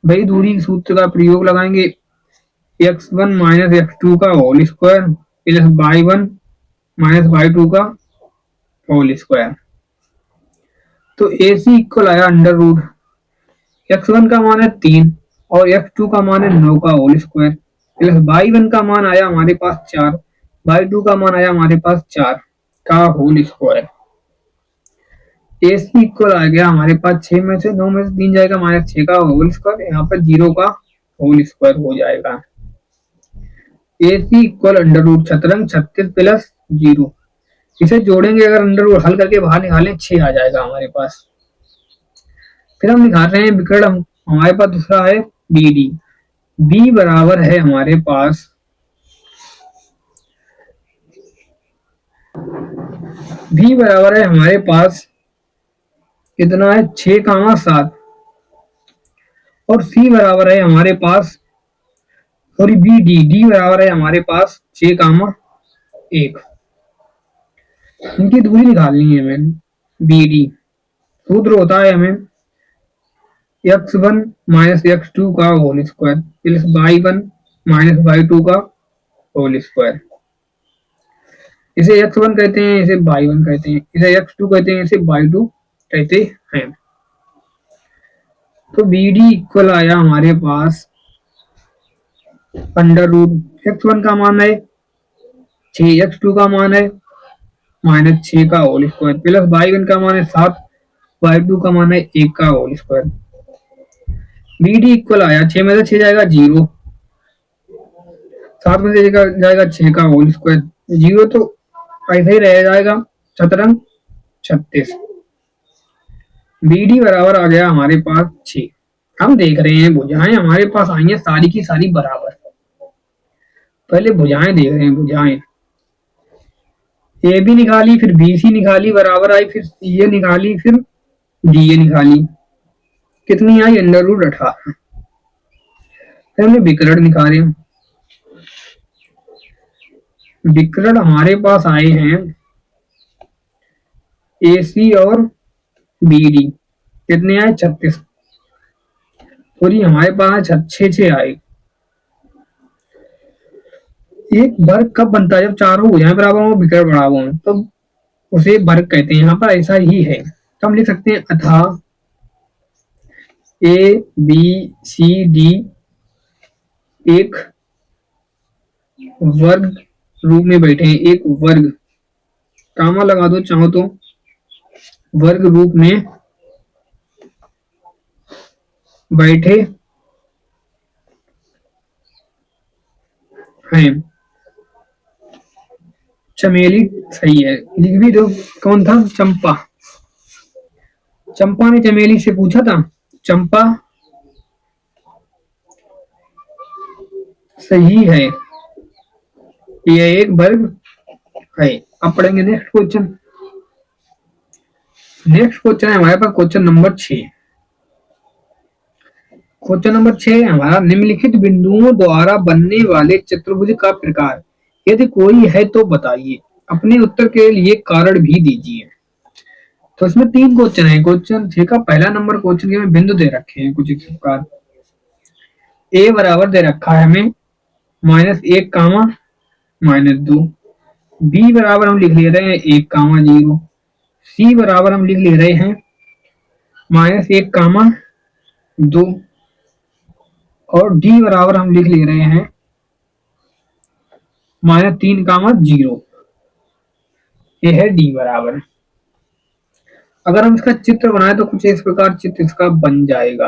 भाई दूरी सूत्र का प्रयोग लगाएंगे, x1 माइनस x2 का whole square plus y1 minus y2 का होल स्क्वायर। तो ए सी इक्वल आया अंडर रूट x1 का मान है 3 और x2 का मान है 9 का होल स्क्वायर प्लस y1 का मान आया हमारे पास 4, y2 का मान आया हमारे पास 4 का होल स्क्वायर। ए सी इक्वल आ गया हमारे पास 6 में से 9 में से 3 जाएगा माइनस 6 का होल स्क्वायर, यहाँ पर 0 का होल स्क्वायर हो जाएगा। ए सी इक्वल अंडर रूट शतरंग 36 प्लस 0, इसे जोड़ेंगे अगर अंडर रूट हल करके बाहर निकालें 6 आ जाएगा हमारे पास। फिर हम निकाल रहे हैं विकर्ण, हमारे पास दूसरा है बी डी। बी बराबर है हमारे पास बी बराबर है हमारे पास कितना है 6,7 और सी बराबर है हमारे पास सॉरी बी डी, डी बराबर है हमारे पास 6,1। इनकी दूरी निकालनी है हमें। बी डी सूत्र होता है हमें x1 माइनस x2 का whole square plus y1 minus y2 का होल स्क्वायर। इसे x1 कहते हैं, इसे y1 कहते हैं, इसे x2 कहते हैं, इसे y2 कहते हैं। तो बी डी इक्वल आया हमारे पास अंडर रूट x1 का मान है 6, x2 का मान है माइनस 6 का होल स्क्वायर प्लस y1 का मान है 7, y2 का मान है 1 का whole square. B D equal आया 6 में से 6 जाएगा 0, 7 में से जाएगा 6 का होल स्क्वायर, 0 तो ऐसे ही रह जाएगा, शतरंग 36। बी डी बराबर आ गया हमारे पास 6। हम देख रहे हैं भुजाएं हमारे पास आई हैं सारी की सारी बराबर। पहले भुजाएं देख रहे हैं, भुजाएं ए बी निकाली, फिर बी सी निकाली बराबर आई, फिर सी ए निकाली, फिर डी ए निकाली, कितनी आई अंडर रूट 18। फिर हमने विकर्ण निकाले, विकर्ण हमारे पास आए हैं ए सी और बी डी, कितने आए 36, और ये हमारे पास 6 आए। एक वर्ग कब बनता है? जब चारों भुजाएं बराबर हो, विकर्ण बराबर हो, तो उसे वर्ग कहते हैं। यहाँ पर ऐसा ही है, तो हम लिख सकते हैं अतः ए बी सी डी एक वर्ग रूप में बैठे हैं, एक वर्ग, कामा लगा दो चाहो तो, वर्ग रूप में बैठे हैं। चमेली सही है, लिख भी दो। कौन था? चंपा। चंपा ने चमेली से पूछा था, चंपा सही है, यह एक वर्ग है। अब पढ़ेंगे नेक्स्ट क्वेश्चन। नेक्स्ट क्वेश्चन है हमारे पास क्वेश्चन नंबर 6। क्वेश्चन नंबर 6 हमारा, निम्नलिखित बिंदुओं द्वारा बनने वाले चतुर्भुज का प्रकार यदि कोई है तो बताइए, अपने उत्तर के लिए कारण भी दीजिए। तो इसमें 3 क्वेश्चन है। क्वेश्चन 6 का पहला नंबर क्वेश्चन के में बिंदु दे रखे हैं कुछ इस प्रकार। ए बराबर दे रखा है हमें -1 कामा -2, बी बराबर हम लिख ले रहे हैं 1 कामा 0, सी बराबर हम लिख ले रहे हैं -1 कामा 2, और डी बराबर हम लिख ले रहे हैं -3 कामा 0। ये है डी बराबर। अगर हम इसका चित्र बनाए तो कुछ इस प्रकार चित्र इसका बन जाएगा।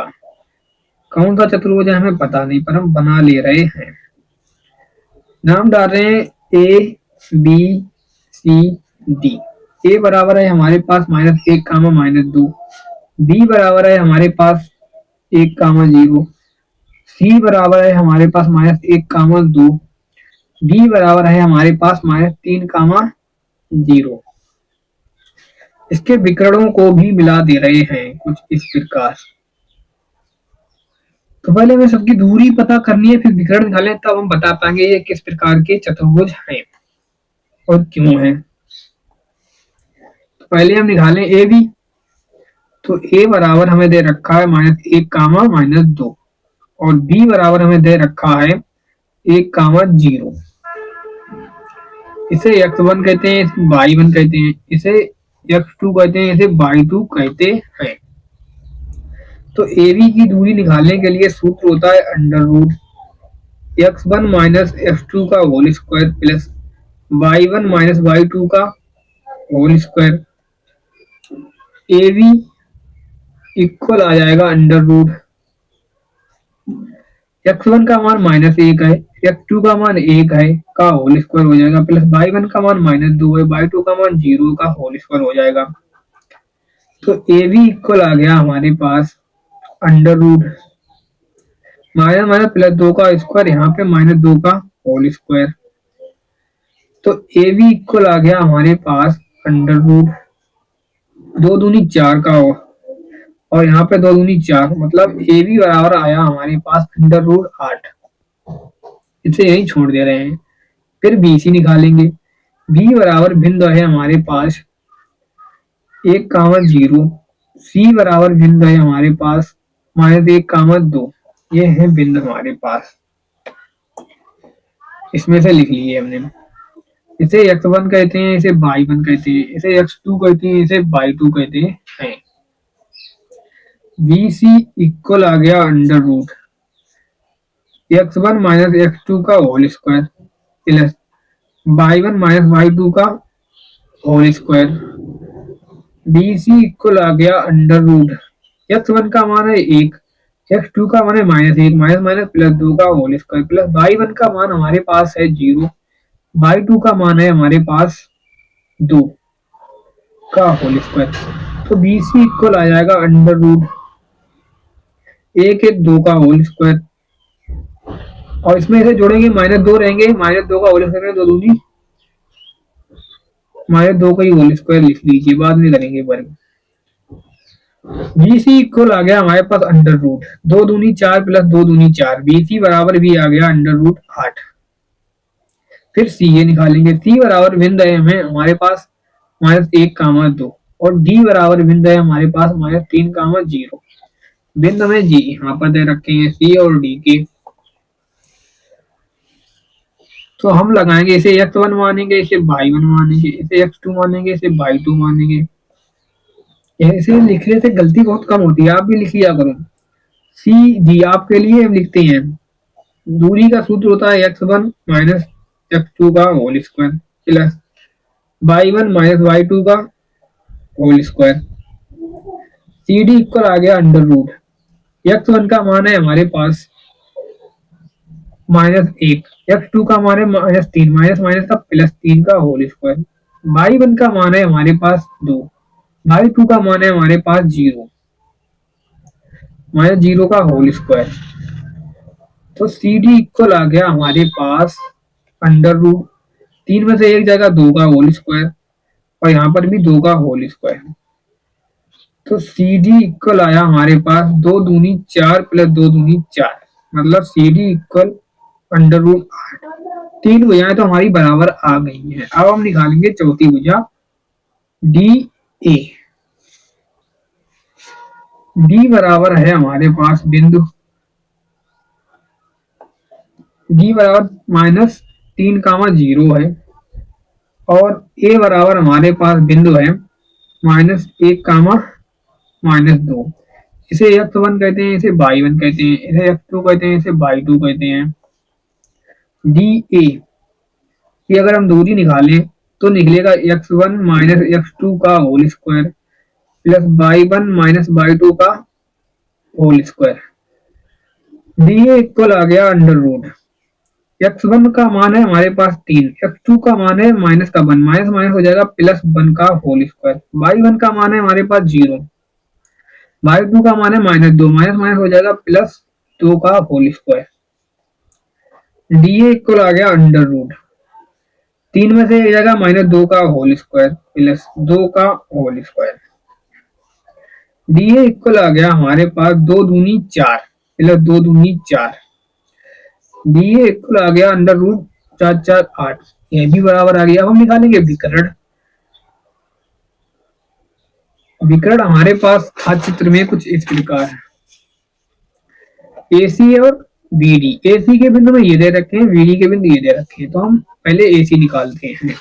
कौन सा चतुर्भुज है हमें पता नहीं, पर हम बना ले रहे हैं। नाम डाल रहे हैं ए बी सी डी। ए बराबर है हमारे पास -1 कामा -2, बी बराबर है हमारे पास 1 कामा 0, सी बराबर है हमारे पास -1 कामा 2, डी बराबर है हमारे पास -3 कामा 0। इसके विकर्णों को भी मिला दे रहे हैं कुछ इस प्रकार। तो पहले हमें सबकी दूरी पता करनी है, फिर विकर्ण निकालें, तब हम बता पाएंगे ये किस प्रकार के चतुर्भुज हैं और क्यों हैं। तो पहले हम निकालें ए बी। तो ए बराबर हमें दे रखा है -1 कामा -2, और बी बराबर हमें दे रखा है 1 कामा 0। इसे x1 कहते हैं, इसे y1 कहते हैं, इसे x2 कहते हैं, इसे y2 कहते हैं। तो ए बी की दूरी निकालने के लिए सूत्र होता है under root x1 minus x2 का whole square plus y1 minus y2 का whole square. A B equal आ जाएगा अंडर रूट x1 का मान -1 है, x2 का मान 1 है का होल स्क्वायर हो जाएगा, प्लस y1 का मान -2 है, y2 का मान 0 का होल स्क्वायर हो जाएगा। तो ए बी इक्वल आ गया हमारे पास अंडर रूट +2 का स्क्वायर, यहाँ पे -2 का होल स्क्वायर। तो ए बी इक्वल आ गया हमारे पास अंडर रूट 2 दूनी 4 का हो, और यहाँ पे 2 दूनी 4, मतलब ए बी बराबर आया हमारे पास अंडर रूट 8। इसे यही छोड़ दे रहे हैं। फिर बी सी निकालेंगे। बी बराबर बिंदु है हमारे पास 1 कामा 0, सी बराबर बिंदु है हमारे पास -1, 2 ये है बिंदु हमारे पास, इसमें से लिख लिए हमने। इसे x1 कहते हैं, इसे y1 कहते हैं, इसे x2 कहते हैं, इसे y2 कहते हैं। BC इक्वल आ गया under root x1 minus x2 का whole square plus y1 minus y2 का होल स्क्वायर। BC इक्वल आ गया अंडर रूट x1 का मान है 1, x2 का मान है -1, माइनस माइनस प्लस 2 का होल स्क्वायर प्लस y1 का मान हमारे पास है 0, y2 का मान है हमारे पास 2 का होल स्क्वायर। तो BC इक्वल आ जाएगा अंडर रूट 1 2 का होल स्क्वायर, और इसमें इसे जोड़ेंगे -2 रहेंगे, -2 का होल स्क्वायर 2 दूनी -2 का ही होल स्क्वायर लिख लीजिए, बाद में करेंगे वर्ग। BC इक्वल आ गया हमारे पास अंडर रूट 2 दूनी 4 प्लस 2 दूनी 4, BC बराबर भी आ गया अंडर रूट 8। फिर CA निकालेंगे, C बराबर बिंदु है हमें हमारे पास -1, 2 और D बराबर बिंदु है हमारे पास -3, 0। बिंदु में G यहाँ पर दे रखे हैं C और D के, तो हम लगाएंगे, इसे x1 मानेंगे, इसे y1 मानेंगे, इसे x2 मानेंगे, इसे y2 मानेंगे। ऐसे लिखने से गलती बहुत कम होती है, आप भी लिख लिया करो। सी जी आपके लिए हम लिखते हैं, दूरी का सूत्र होता है x1 माइनस x2 का whole square plus y1 minus y2 का whole square. C D equal आ गया अंडर रूट x1 का मान है हमारे पास -1, x2 का मान है -3, माइनस माइनस का +3 का होल स्क्वायर। y1 का मान है हमारे पास 2, y2 का मान है हमारे पास 0, -0 का होल स्क्वायर। तो सी डी इक्वल आ गया हमारे पास अंडर रूट 3 में से एक जगह 2 का होल स्क्वायर और यहाँ पर भी 2 का होल स्क्वायर। तो सी डी इक्वल आया हमारे पास 2 दूनी 4 प्लस 2 दूनी 4, मतलब C D equal under root 8। 3 भुजाएं तो हमारी बराबर आ गई हैं। अब हम निकालेंगे चौथी भुजा डी ए। डी बराबर है हमारे पास बिंदु डी बराबर -3, 0 है और ए बराबर हमारे पास बिंदु है -1, -2। इसे x1 कहते हैं, इसे y1 कहते हैं, इसे x2 कहते हैं, इसे y2 कहते हैं। डी ए की अगर हम दूरी निकालें तो निकलेगा x1 माइनस x2 का whole square plus y1 minus y2 का whole square. D A equal आ गया अंडर रूट x1 का मान है हमारे पास 3, x2 का मान है -1, माइनस माइनस हो जाएगा +1 का होल स्क्वायर। y1 का मान है हमारे पास 0, y2 का मान है -2, माइनस माइनस हो जाएगा +2 का whole square. D A equal आ गया अंडर रूट 3 में से एक जगह -2 का होल स्क्वायर प्लस 2 का whole square. D A equal आ गया हमारे पास 2 दूनी 4 प्लस 2 दूनी 4। डी ए इक्वल आ गया अंडर रूट 4 4 8, यह भी बराबर आ गया। अब हम निकालेंगे विकर्ण। विकर्ण हमारे पास खाद चित्र में कुछ इस प्रकार है, AC और BD। AC के बिंदु में ये दे रखे हैं, BD के बिंदु ये दे रखे हैं, तो हम पहले AC निकालते हैं।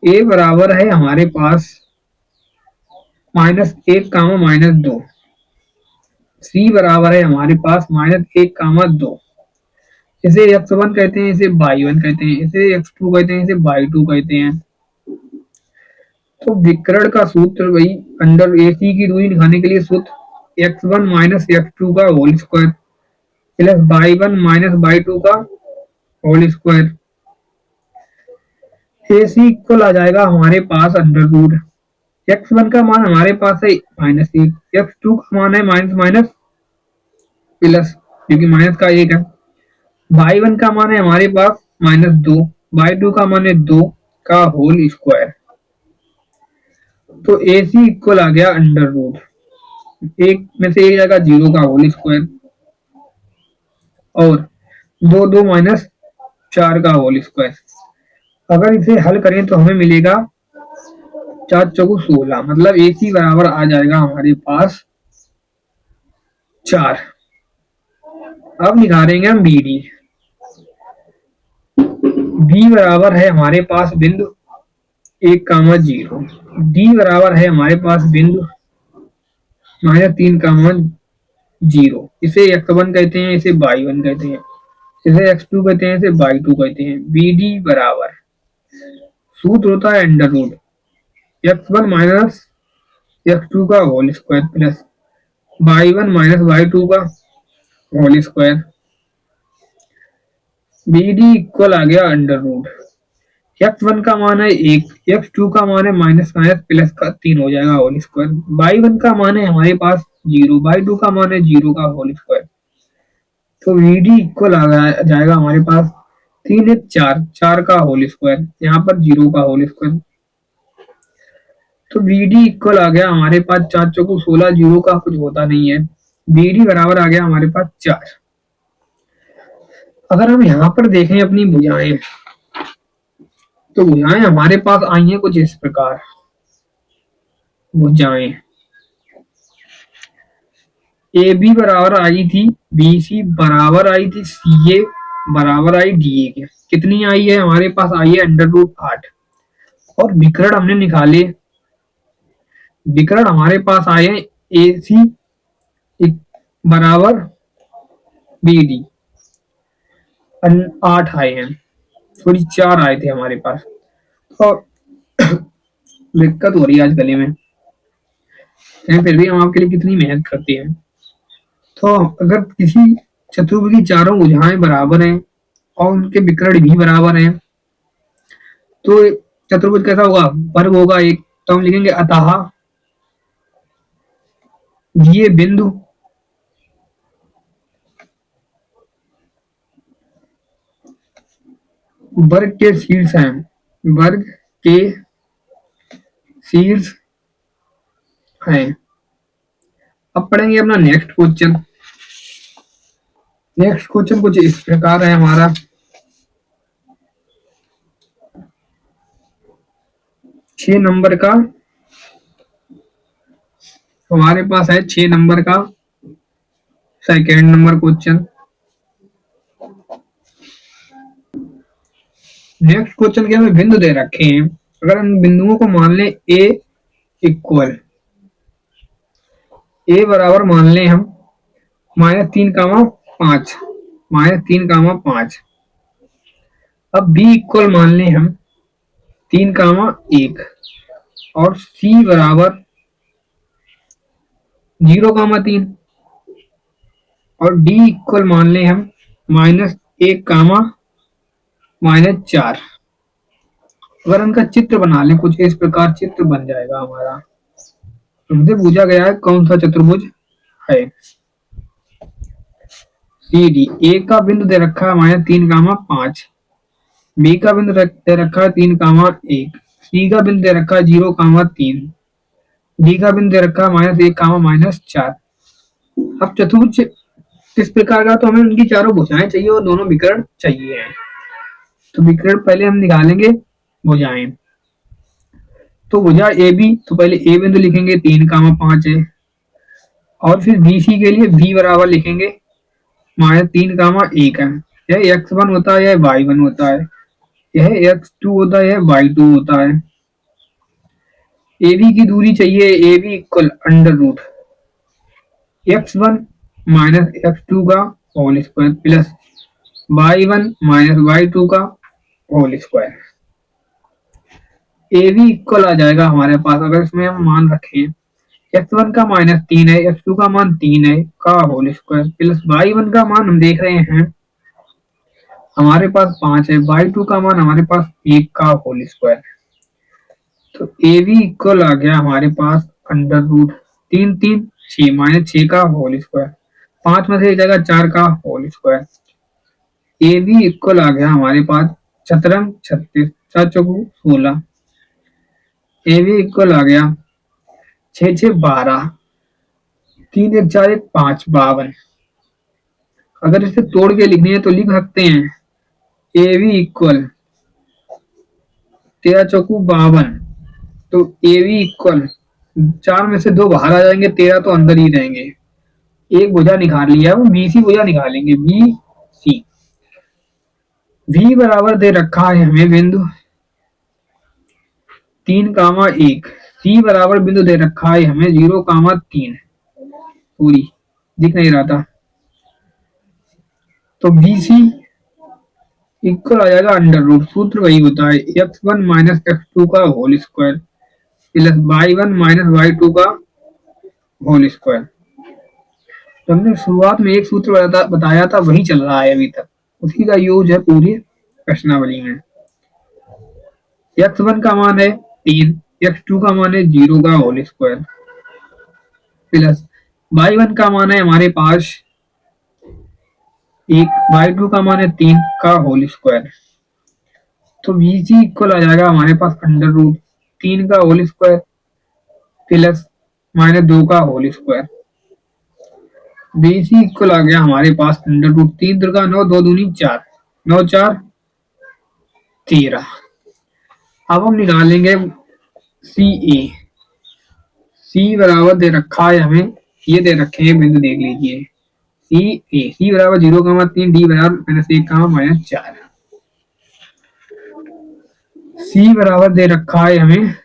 A बराबर है हमारे पास -1, -2। C बराबर है हमारे पास -1, 2। इसे x1 कहते हैं, इसे y1 कहते हैं, इसे x2 कहते हैं, इसे y2 कहते हैं। तो विकर्ण का सूत्र वही अंडर AC की दूरी निकालने के लिए सूत्र x1 माइनस x2 का whole square plus y1 minus y2 का होल स्क्वायर। AC इक्वल आ जाएगा हमारे पास अंडर रूट x1 का मान हमारे पास है -1, x2 का मान है माइनस प्लस क्योंकि माइनस का 1 है, y1 का मान है हमारे पास -2, y2 का मान है 2 का होल स्क्वायर। तो AC इक्वल आ गया अंडर रूट 1 में से एक जगह 0 का होल स्क्वायर और 2 माइनस 4 का होल स्क्वायर। अगर इसे हल करें तो हमें मिलेगा 4 चौको 16, मतलब AC बराबर आ जाएगा हमारे पास 4। अब निकालेंगे हम बी डी। बी बराबर है हमारे पास बिंदु 1, 0। डी बराबर है हमारे पास बिंदु -3, 0। इसे x1 कहते हैं, इसे y1 कहते हैं, इसे x2 कहते हैं, इसे y2 कहते हैं। बी डी बराबर, सूत्र होता है under root x1 minus x2 का whole square plus y1 minus y2 का whole square. B D equal आ गया अंडर रूट, x1 का मान है 1, x2 का मान है माइनस माइनस प्लस का 3 हो जाएगा होल स्क्वायर, y1 का मान है हमारे पास 0, y2 का मान है 0 का होल स्क्वायर। तो वी डी इक्वल आ जाएगा हमारे पास 3 1 4, 4 का होल स्क्वायर, यहाँ पर 0 का होल स्क्वायर। तो बी डी इक्वल आ गया हमारे पास 4 चौको 16, 0 का कुछ होता नहीं है। बी डी बराबर आ गया हमारे पास 4। अगर हम यहाँ पर देखें अपनी भुजाएं, तो भुजाएं हमारे पास आई हैं कुछ इस प्रकार। भुजाएं ए बी बराबर आई थी बी सी बराबर आई थी सी ए बराबर आई डी ए के। कितनी आई है हमारे पास? आई है अंडर रूट 8। और विकर्ण हमने निकाले, विकर्ण हमारे पास आए हैं ए सी बराबर बी डी, 8 आए हैं, थोड़ी 4 आए थे हमारे पास। और दिक्कत हो रही है आज गले में, फिर भी हम आपके लिए कितनी मेहनत करते हैं। तो अगर किसी चतुर्भुज की चारों भुजाएं बराबर हैं और उनके विकर्ण भी बराबर हैं, तो चतुर्भुज कैसा होगा? वर्ग होगा एक। तो हम लिखेंगे अतः ये बिंदु वर्ग के शीर्ष हैं, वर्ग के शीर्ष हैं। अब पढ़ेंगे अपना नेक्स्ट क्वेश्चन। नेक्स्ट क्वेश्चन कुछ इस प्रकार है हमारा। छह नंबर का हमारे पास है, 6 नंबर का second number question. Next question के हमें बिंदु दे रखे हैं। अगर हम बिंदुओं को मान लें ए इक्वल, ए बराबर मान लें हम -3, 5, -3, 5। अब बी इक्वल मान लें हम 3, 1 और सी बराबर 0, 3 और डी इक्वल मान लें हम -1, -4। अगर उनका चित्र बना लें कुछ इस प्रकार, चित्र बन जाएगा हमारा। हमसे पूछा गया है कौन सा चतुर्भुज है। सी डी, ए का बिंदु दे रखा है -3, 5, बी का बिंदु दे रखा है 3, 1, सी का बिंदु दे रखा है 0, 3, डी का बिंदु दे रखा है -1, -4। अब चतुर्भुज किस प्रकार का? तो हमें उनकी चारों भुजाएं चाहिए और दोनों विकर्ण चाहिए हैं। तो विकर्ण पहले हम निकालेंगे भुजाएं। तो भुजा ए बी, तो पहले ए बिंदु लिखेंगे 3, 5 है, और फिर बी सी के लिए बी बराबर लिखेंगे -3, 1 है। यह x1 होता है, यह y1 होता है, यह x2 होता है, यह y2 होता है। ए बी की दूरी चाहिए, A B equal under root x1 minus x2 का whole square plus y1 minus y2 का whole square. A B equal आ जाएगा हमारे पास, अगर इसमें हम मान रखें x1 का -3 है, x2 का मान 3 है का होल स्क्वायर प्लस y1 का मान हम देख रहे हैं हमारे पास 5 है, y2 का मान हमारे पास 1 का होल स्क्वायर। तो ए बी इक्वल आ गया हमारे पास अंडर रूट 3 3 6 -6 का होल स्क्वायर, 5 में से एक जगह 4 का whole square. A B equal आ गया हमारे पास 36, 7 चौको 16। ए बी इक्वल आ गया 6 6 12, 3 1 4 1 5 52। अगर इसे तोड़ के लिखनी है तो लिख सकते हैं ए बी इक्वल 13 चौको 52। तो ए बी इक्वल 4 में से 2 बाहर आ जाएंगे, 13 तो अंदर ही रहेंगे। एक भुजा निकाल लिया, वो बी सी भुजा निकालेंगे, बी सी। वी बराबर दे रखा है हमें बिंदु 3,1। सी बराबर बिंदु दे रखा है हमें 0,3। पूरी दिख नहीं रहा था, तो बी सी इक्वल आ जाएगा अंडर रूट, सूत्र वही होता है x1 माइनस x2 का whole square plus y1 minus y2 का होल स्क्वायर। तो हमने शुरुआत में एक सूत्र बताया था, वही चल रहा है अभी तक, उसी का यूज है पूरी प्रश्नावली में। x1 का मान है 3, x2 का मान है 0 का होल स्क्वायर प्लस y1 का मान है हमारे पास 1, y2 का मान है 3 का होल स्क्वायर। तो bc इक्वल आ जाएगा हमारे पास अंडर रूट 3 का होल स्क्वायर प्लस -2 का होल स्क्वायर। bc इक्वल आ गया हमारे पास अंडर रूट 3 दुर्गा 9, 2 दूनी 4, 9 4 13। अब हम निकालेंगे सी ए। सी बराबर दे रखा है हमें, ये दे रखे हैं बिंदु, देख लीजिए सी ए। सी बराबर 0,3, डी बराबर -1, -4। सी बराबर दे रखा है हमें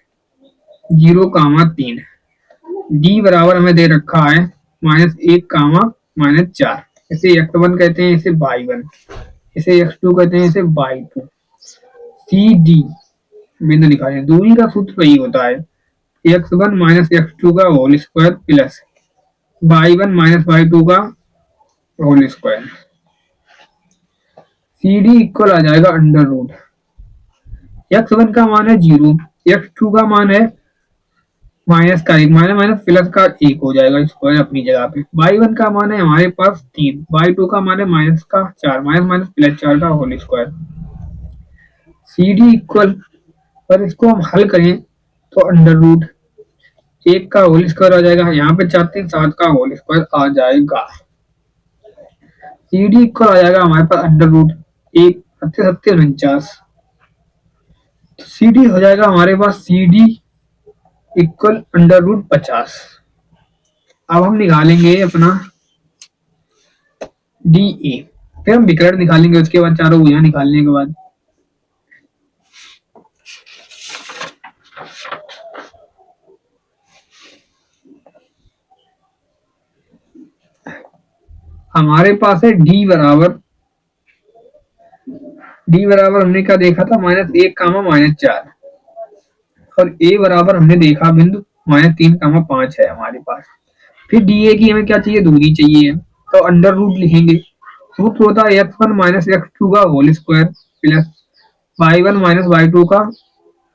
0,3, डी बराबर हमें दे रखा है -1, -4। इसे x1 कहते हैं, इसे y1, इसे x2 कहते हैं, इसे y2। सी डी बिंदु निकालें, दूरी का सूत्र वही होता है x1 माइनस x2 का whole square plus y1 minus y2 का whole square. C D equal आ जाएगा अंडर रूट, x1 का मान है 0, x2 का मान है माइनस का 1, माइनस माइनस प्लस का 1 हो जाएगा स्क्वायर अपनी जगह पे। y1 का मान है हमारे पास 3, y2 का मान है माइनस का 4, माइनस माइनस प्लस 4 का whole square. C D equal, पर इसको हम हल करें तो अंडर रूट 1 का होल स्क्वायर आ जाएगा, यहाँ पे 4 3 7 का होल स्क्वायर आ जाएगा। सी डी इक्वल आ जाएगा हमारे पास अंडर रूट 1 7 7 49। तो सी डी हो जाएगा हमारे पास C D equal under root 50। अब हम निकालेंगे अपना डी ए, फिर हम विकर्ण निकालेंगे, उसके बाद चारों भुजा निकालने के बाद हमारे पास है डी बराबर हमने क्या देखा था -1, -4, और ए बराबर हमने देखा बिंदु -3, 5 है हमारे पास। फिर डी ए की हमें क्या चाहिए, दूरी चाहिए, तो अंडर रूट लिखेंगे। सूत्र होता है x1 माइनस x2 का whole square plus y1 minus y2 का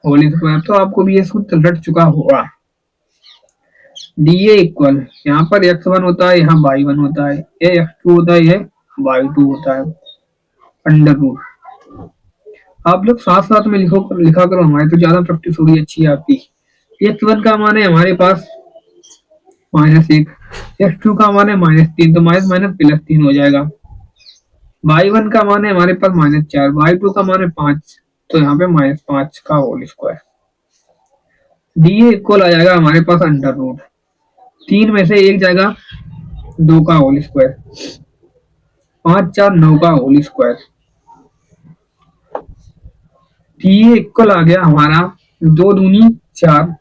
होल स्क्वायर। तो आपको भी ये सूत्र रट चुका होगा। डी ए इक्वल, यहाँ पर x1 होता है, यहाँ y1 होता है, ये x2 होता है, ये y2 होता है, अंडर रूट। आप लोग साथ साथ में लिखा करो, हमारी तो ज्यादा प्रैक्टिस होगी अच्छी है आपकी। x1 का मान है हमारे पास -1, x2 का मान है -3, तो माइनस माइनस प्लस 3 हो जाएगा। y1 का मान है हमारे पास -4, y2 का मान है 5, तो यहाँ पे -5 का होल स्क्वायर। डी इक्वल आ जाएगा हमारे पास अंडर रूट 3 में से एक जाएगा 2 का होल स्क्वायर, 5 4 9 का होल स्क्वायर। डी इक्वल आ गया हमारा 2 दूनी 4,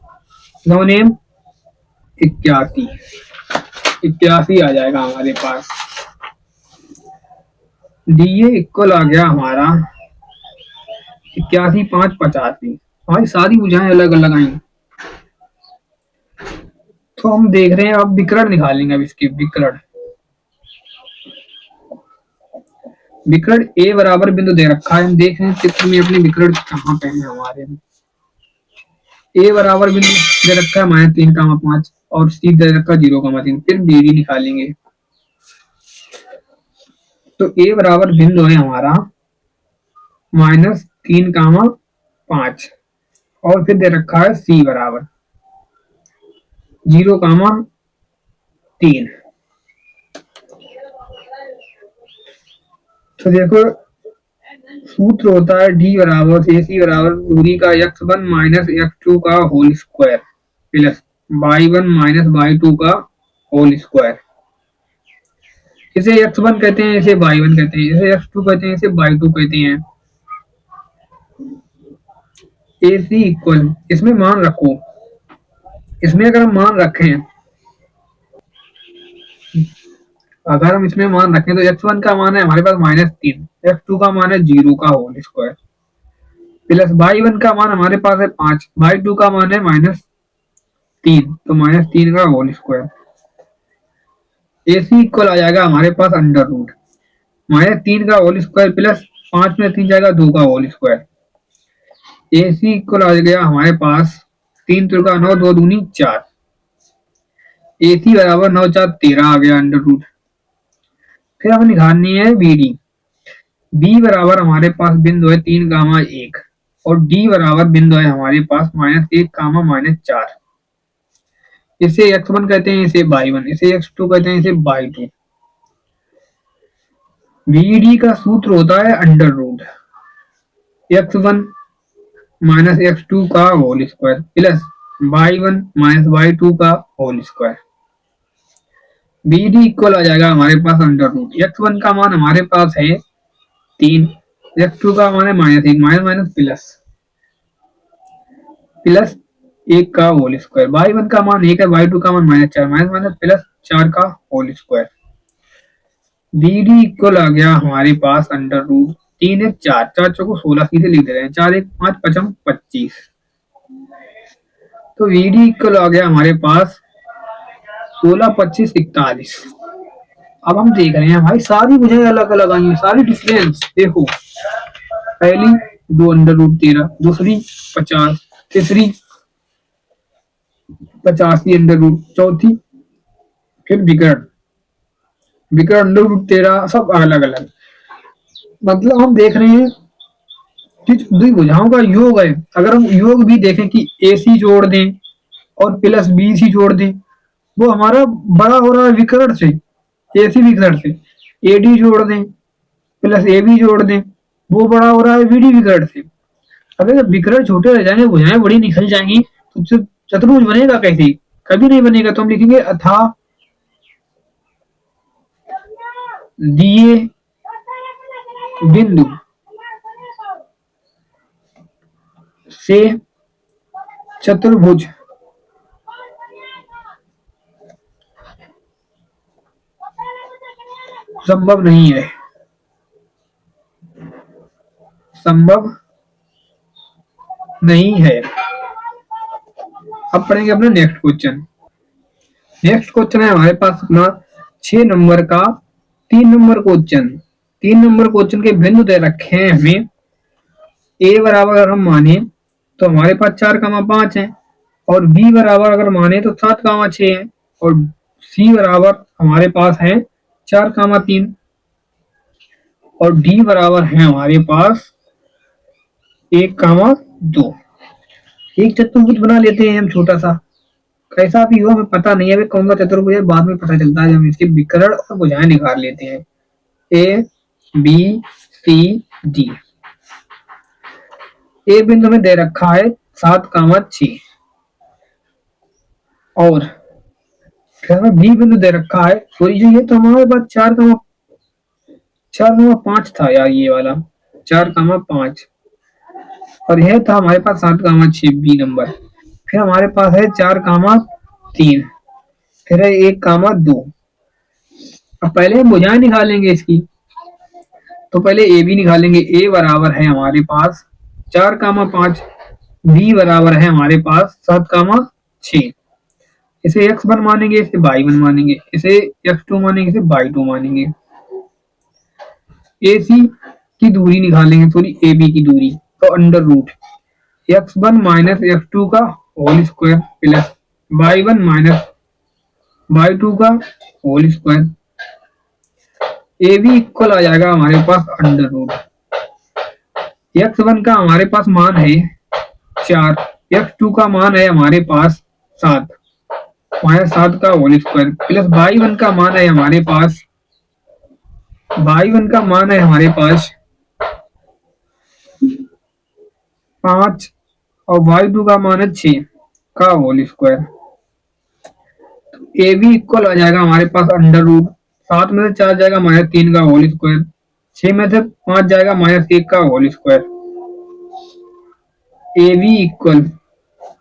9 नेम 81 आ जाएगा हमारे पास। डी इक्वल आ गया हमारा 81 5 85। हमारी सारी भुजाएं अलग अलग आई, तो हम देख रहे हैं अब विकर्ण निकालेंगे। अब इसके विकर्ण ए बराबर बिंदु दे रखा है, हम देख रहे हैं चित्र में अपने विकर्ण कहाँ पे है हमारे में। ए बराबर बिंदु दे रखा है -3, 5 और सी दे रखा 0,3। फिर बी डी निकालेंगे, तो ए बराबर बिंदु है हमारा -3, 5 और फिर दे रखा है सी बराबर 0,3। तो देखो सूत्र होता है डी बराबर सी बराबर दूरी का x1 माइनस x2 का whole square plus y1 minus y2 का होल स्क्वायर। इसे x1 कहते हैं, इसे y1 कहते हैं, इसे x2 कहते हैं, इसे y2 कहते हैं। ए सी इक्वल, इसमें मान रखो, इसमें अगर हम मान रखें, अगर हम इसमें मान रखें तो x1 का मान है हमारे पास -3, x2 का मान है 0 का होल स्क्वायर, प्लस y1 का मान हमारे पास है 5, y2 का मान है -3, तो -3 का होल स्क्वायर। ए सी इक्वल आ जाएगा हमारे पास अंडर रूट -3 का होल स्क्वायर प्लस 5 में 3 जाएगा 2 का होल स्क्वायर। ए सी इक्वल आ गया हमारे पास 3 3 का 9, 2 दूनी 4, ए सी बराबर 9 4 13 आ गया अंडर रूट। फिर हमें निकालनी है बी डी। बी बराबर हमारे पास बिंदु है 3 गामा 1 और डी बराबर बिंदु है हमारे पास -1 गामा -4। इसे x1 कहते हैं, इसे y1, इसे x2 कहते हैं, इसे y2। बीडी का सूत्र होता है under root x1 minus x2 का whole square plus y1 minus y2 का होल स्क्वायर। बीडी इक्वल आ जाएगा हमारे पास अंडर रूट x1 का मान हमारे पास है 3, x2 का मान है -1, माइनस माइनस प्लस प्लस 1 का होल स्क्वायर, y1 का मान 1 है, y2 का मान -4, माइनस माइनस प्लस 4 का होल स्क्वायर। बीडी इक्वल आ गया हमारे पास अंडर रूट 3 1 4, 4 चौको 16 सीधे लिख दे रहे हैं, 4 1 5 5 25। तो बीडी इक्वल आ गया हमारे पास 16 25 41। अब हम देख रहे हैं भाई सारी बुझाएं अलग अलग आई है, सारी डिफरेंस देखो, पहली 2 अंडर रूट 13, दूसरी 50, तीसरी 85 अंडर रूट, चौथी फिर विकर्ण विकर्ण अंडर रूट 13, सब अलग अलग। मतलब हम देख रहे हैं कि दुई भुजाओं का योग है, अगर हम योग भी देखें कि ए सी जोड़ दें और प्लस बी सी जोड़ दें, वो हमारा बड़ा हो रहा है विकर्ण से, ए सी विकर्ण से। ए डी जोड़ दें प्लस ए बी जोड़ दें, वो बड़ा हो रहा है बी डी विकर्ण से। अगर विकर्ण छोटे रह जाएंगे, भुजाएं बड़ी निकल जाएंगी, तो चतुर्भुज बनेगा कैसे? कभी नहीं बनेगा। तो हम लिखेंगे अथा दिए बिंदु से चतुर्भुज संभव नहीं है, संभव नहीं है। अब पढ़ेंगे अपना नेक्स्ट क्वेश्चन। नेक्स्ट क्वेश्चन है हमारे पास अपना 6 नंबर का 3 नंबर क्वेश्चन। 3 नंबर क्वेश्चन के बिंदु दे रखे हैं हमें। ए बराबर अगर हम माने तो हमारे पास 4,5 है, और बी बराबर अगर माने तो 7,6 है, और सी बराबर हमारे पास है 4,3, और डी बराबर है हमारे पास 1,2। एक चतुर्भुज बना लेते हैं हम छोटा सा, कैसा भी हो हमें पता नहीं है, अभी कौन सा चतुर्भुज है बाद में पता चलता है जब हम इसके विकर्ण और भुजाएं निकाल लेते हैं। ए बी सी डी। ए बिंदु में दे रखा है 7,6, और फिर हमें बी बिंदु दे रखा है, सॉरी जो ये तो हमारे पास 4,5 था यार, ये वाला 4,5, और यह था हमारे पास 7,6 बी नंबर। फिर हमारे पास है 4,3, फिर है 1,2। अब पहले हम भुजाएं निकालेंगे इसकी, तो पहले ए बी निकालेंगे। ए बराबर है हमारे पास 4,5, बी बराबर है हमारे पास 7,6। इसे x1 मानेंगे, इसे y1 मानेंगे, इसे x2 मानेंगे, इसे y2 मानेंगे। ए सी की दूरी निकालेंगे, सॉरी ए बी की दूरी, तो under root x1 minus x2 का whole square plus y1 minus y2 का whole square. A B equal आ जाएगा हमारे पास अंडर रूट x1 का हमारे पास मान है 4, x2 का मान है हमारे पास 7, माइनस 7 का होल स्क्वायर प्लस y1 का मान है हमारे पास, y1 का मान है हमारे पास 5, और y2 का मान है 6 का whole square. A B equal आ जाएगा हमारे पास अंडर रूट 7 में से 4 जाएगा -3 का होल स्क्वायर, 6 में से 5 जाएगा -1 का whole square. A B equal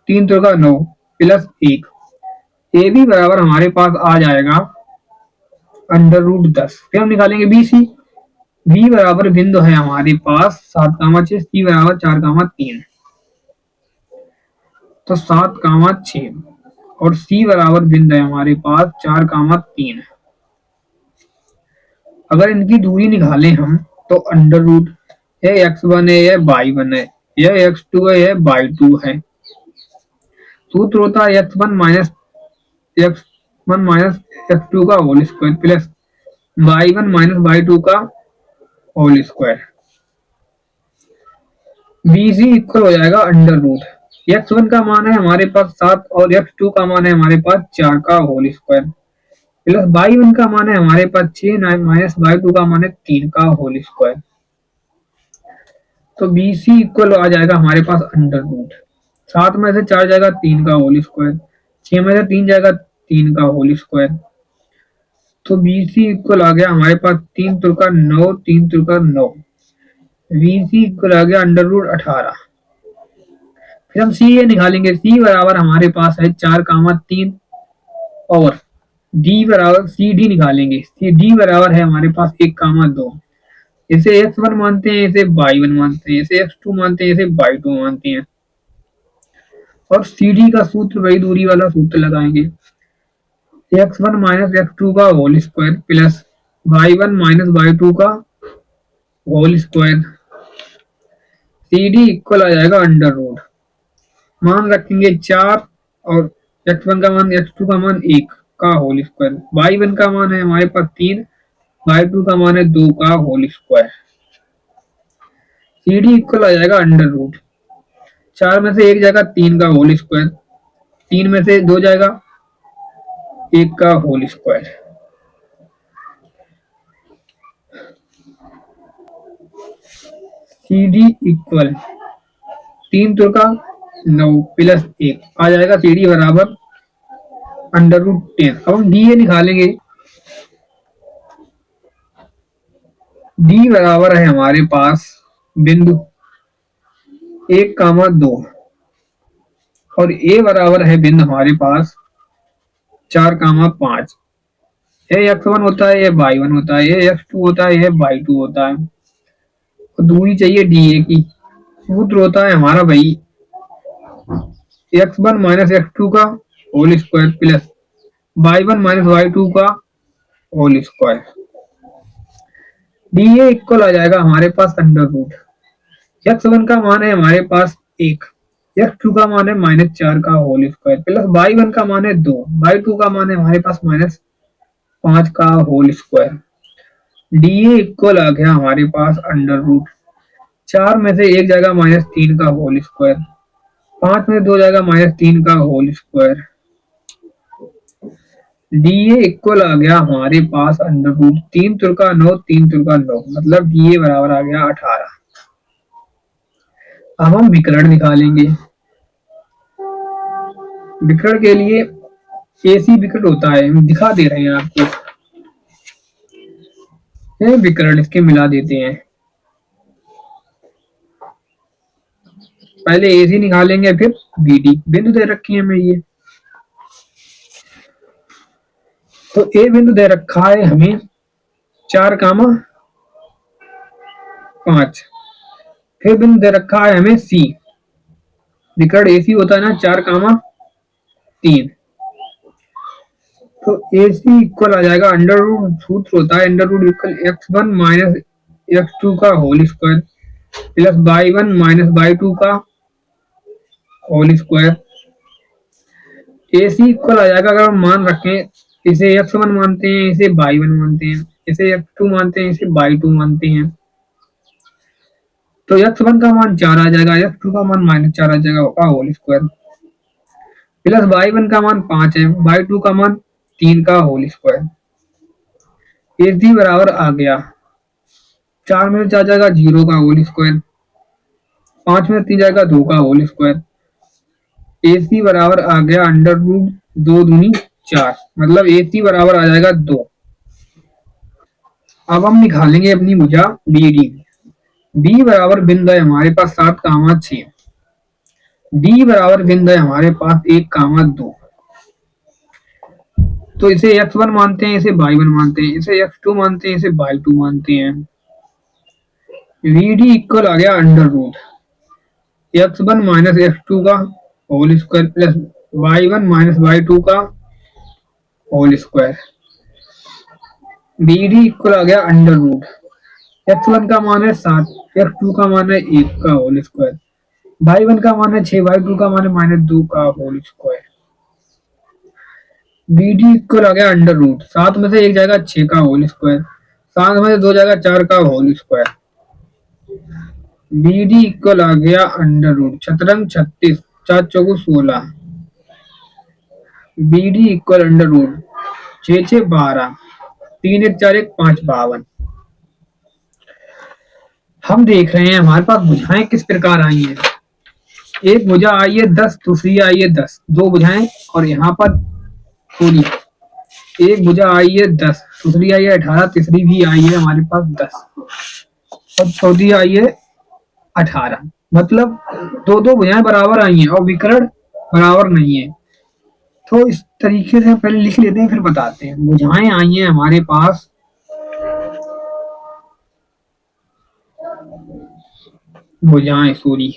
3 तो का 9 प्लस 1। ए बी बराबर हमारे पास आ जाएगा √10। फिर हम निकालेंगे बी सी। बी बराबर बिंदु है हमारे पास 7,6, सी बराबर 4,3, तो 7,6 और सी बराबर बिंदु है हमारे पास 4,3। अगर इनकी दूरी निकालें हम तो अंडर रूट, यह x1 है यह y1 है, यह x2 है यह y2 है। सूत्र होता है x1 माइनस x2 का whole square plus y1 minus y2 का होल स्क्वायर। BC इक्वल हो जाएगा अंडर रूट, x1 का मान है हमारे पास 7 और x2 का मान है हमारे पास 4 का होल स्क्वायर प्लस y1 का मान है हमारे पास 6 माइनस y2 का मान है 3 का होल स्क्वायर। तो BC इक्वल आ जाएगा हमारे पास अंडर रूट, 7 में से 4 जाएगा 3 का होल स्क्वायर, 6 में से 3 जाएगा 3 का होल स्क्वायर। तो BC इक्वल आ गया हमारे पास 3 तुरका 9, 3 तुरका 9। BC इक्वल आ गया अंडर रूट 18। फिर हम सी ए निकालेंगे। C बराबर हमारे पास है 4,3 और D बराबर CD निकालेंगे। D बराबर है हमारे पास 1,2। इसे x1 मानते हैं, इसे y1 मानते हैं, इसे x2 मानते हैं, इसे y2 मानते हैं। और CD का सूत्र वही दूरी वाला सूत्र लगाएंगे, x1 माइनस x2 का whole square plus y1 minus y2 का होल स्क्वायर। CD इक्वल आ जाएगा अंडर रूट, मान रखेंगे 4 और x1 का मान x2 का मान 1 का होल स्क्वायर, y1 का मान है हमारे पास 3, y2 का मान है 2 का होल स्क्वायर। CD इक्वल आ जाएगा अंडर रूट, 4 में से 1 जाएगा 3 का होल स्क्वायर, 3 में से 2 जाएगा 1 का होल स्क्वायर। CD इक्वल 3 तो का 9 प्लस 1 आ जाएगा CD बराबर अंडर रूट 10। अब हम DA निकालेंगे। D बराबर है हमारे पास बिंदु 1,2 और A बराबर है बिंदु हमारे पास 4,5। यह x1 होता है, यह y1 होता है, यह x2 होता है, यह y2 होता है। तो दूरी चाहिए DA की। सूत्र होता है हमारा भाई x1 माइनस x2 का whole square plus y1 minus y2 का होल स्क्वायर। DA इक्वल आ जाएगा हमारे पास अंडर रूट, x1 का मान है हमारे पास 1, x2 का मान है -4 का होल स्क्वायर प्लस y1 का मान है 2, y2 का मान है हमारे पास -5 का होल स्क्वायर। DA इक्वल आ गया हमारे पास अंडर रूट, 4 में से 1 जाएगा -3 का होल स्क्वायर, 5 में 2 जाएगा -3 का होल स्क्वायर। DA इक्वल आ गया हमारे पास अंडर रूट 3 तुरका 9, 3 तुरका 9, मतलब DA बराबर आ गया 18। अब हम विकर्ण निकालेंगे। विकर्ण के लिए AC विकर्ण होता है, हम दिखा दे रहे हैं आपको। ये विकर्ण इसके मिला देते हैं। पहले AC निकालेंगे फिर BD। बिंदु दे रखी है हमें ये, तो A बिंदु दे रखा है हमें 4,5। फिर बिंदु दे रखा है हमें C। विकर्ण AC होता है ना 4,3। तो AC इक्वल आ जाएगा अंडर रूट, सूत्र होता है under root equal x1 minus x2 का whole square plus y1 minus y2 का होल स्क्वायर। AC इक्वल आ जाएगा, अगर हम मान रखें, इसे x1 मानते हैं, इसे y1 मानते हैं, इसे x2 मानते हैं, इसे y2 मानते हैं, तो x1 का मान 4 आ जाएगा, x2 का मान -4 आ जाएगा का होल स्क्वायर प्लस y1 का मान 5 है, y2 का मान 3 का होल स्क्वायर। AC बराबर आ गया 4 में 4 जाएगा 0 का होल स्क्वायर, 5 में 3 जाएगा 2 का होल स्क्वायर। AC बराबर आ गया अंडर रूट 2 दूनी 4, मतलब AC बराबर आ जाएगा 2। अब हम निकालेंगे अपनी भुजा बी डी। बी बराबर बिंदु है हमारे पास 7, 6। डी बराबर बिंदु है हमारे पास 1, 2। तो इसे x1 मानते हैं, इसे y1 मानते हैं, इसे x2 मानते हैं, इसे y2 मानते हैं। वी डी इक्वल आ गया under root x1 minus x2 का whole square plus y1 minus y2 का whole square. B D equal आ गया अंडर रूट x1 का मान है 7, x2 का मान है 1 का होल स्क्वायर, y1 का मान है 6, y2 का मान है -2 का whole square. B D equal आ गया अंडर रूट 7 में से 1 जाएगा 6 का होल स्क्वायर, 7 में से 2 जाएगा 4 का whole square. B D equal आ गया अंडर रूट शतरंग 36, 4 चौको 16। B D equal under root 6 6 12, 3 1 4 1 5 52। हम देख रहे हैं हमारे पास भुजाएं किस प्रकार आई हैं। एक भुजा आई है 10, दूसरी आई है 10, दो भुजाएं। और यहाँ पर पूरी एक भुजा आई है 10, दूसरी आई है 18, तीसरी भी आई है हमारे पास 10 और चौथी आई है 18। मतलब दो दो भुजाएं बराबर आई हैं और विकर्ण बराबर नहीं है। तो इस तरीके से पहले लिख लेते हैं फिर बताते हैं। भुजाएं आई हैं हमारे पास भुजाएं सॉरी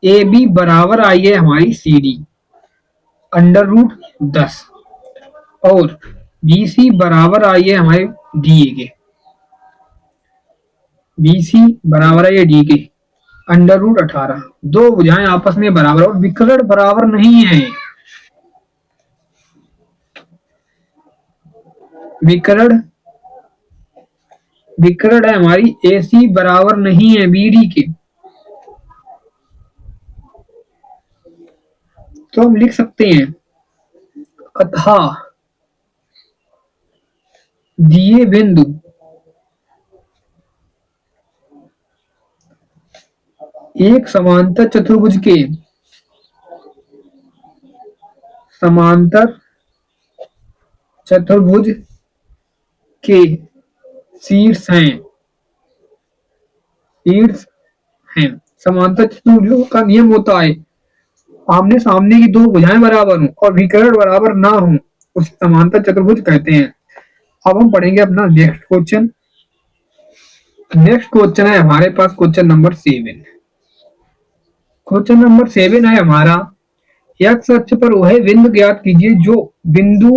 ए बी बराबर आई है हमारी सी डी अंडर रूट 10 और बी सी बराबर आई है हमारे डी ए के। बी सी बराबर है डी के अंडर रूट 18। दो भुजाएं आपस में बराबर और विकर्ण बराबर नहीं है। विकर्ण है हमारी ए सी बराबर नहीं है बी डी के। तो हम लिख सकते हैं अतः दिए बिंदु एक समांतर चतुर्भुज के शीर्ष हैं। समांतर चतुर्भुज का नियम होता है आमने सामने की दो भुजाएं बराबर हों और विकर्ण बराबर ना हो उसे समांतर चतुर्भुज कहते हैं। अब हम पढ़ेंगे अपना नेक्स्ट क्वेश्चन। नेक्स्ट क्वेश्चन है हमारे पास क्वेश्चन नंबर 7। क्वेश्चन नंबर 7 है हमारा एक्स अक्ष पर वह बिंदु ज्ञात कीजिए जो बिंदु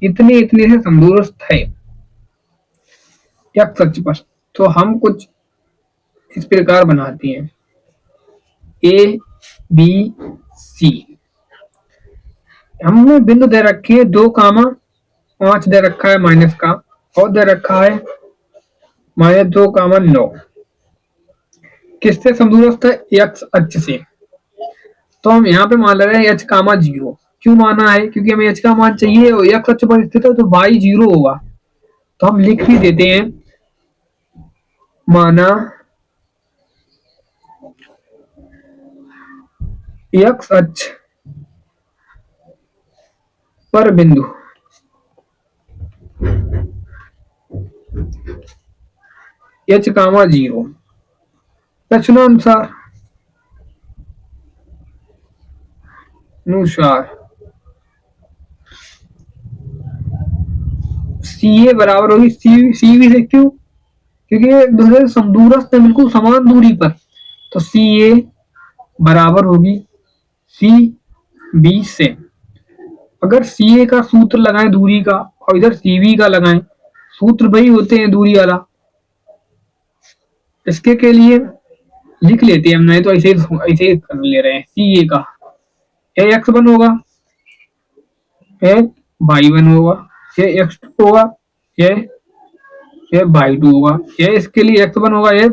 इतने इतने से समदूरस्थ है एक्स अक्ष पर। तो हम कुछ इस प्रकार बनाते हैं ए बी सी। हमने बिंदु दे रखी है 2, 5 दे रखा है माइनस का और दे रखा है -2, 9। किससे समदूरस्थ है एक्स अक्ष से। तो हम यहाँ पे मान रहे हैं h, 0। क्यों माना है क्योंकि हमें h का मान चाहिए और एक्स अक्ष पर स्थित है तो y 0 होगा। तो हम लिख भी देते हैं माना एक्स अक्ष पर बिंदु h, 0 लक्षणानुसार सी ए बराबर होगी सी बी से। क्यों क्योंकि एक दूसरे से समदूरस्थ है बिल्कुल समान दूरी पर। तो सी ए बराबर होगी सी बी से। अगर सी ए का सूत्र लगाएं दूरी का और इधर सी बी का लगाएं सूत्र वही होते हैं दूरी वाला। इसके के लिए लिख लेते हैं हम नहीं तो ऐसे कर ले रहे हैं। सी ए का ये x1 होगा ये y1 होगा ये x2 होगा ये y2 होगा ये इसके लिए x1 होगा ये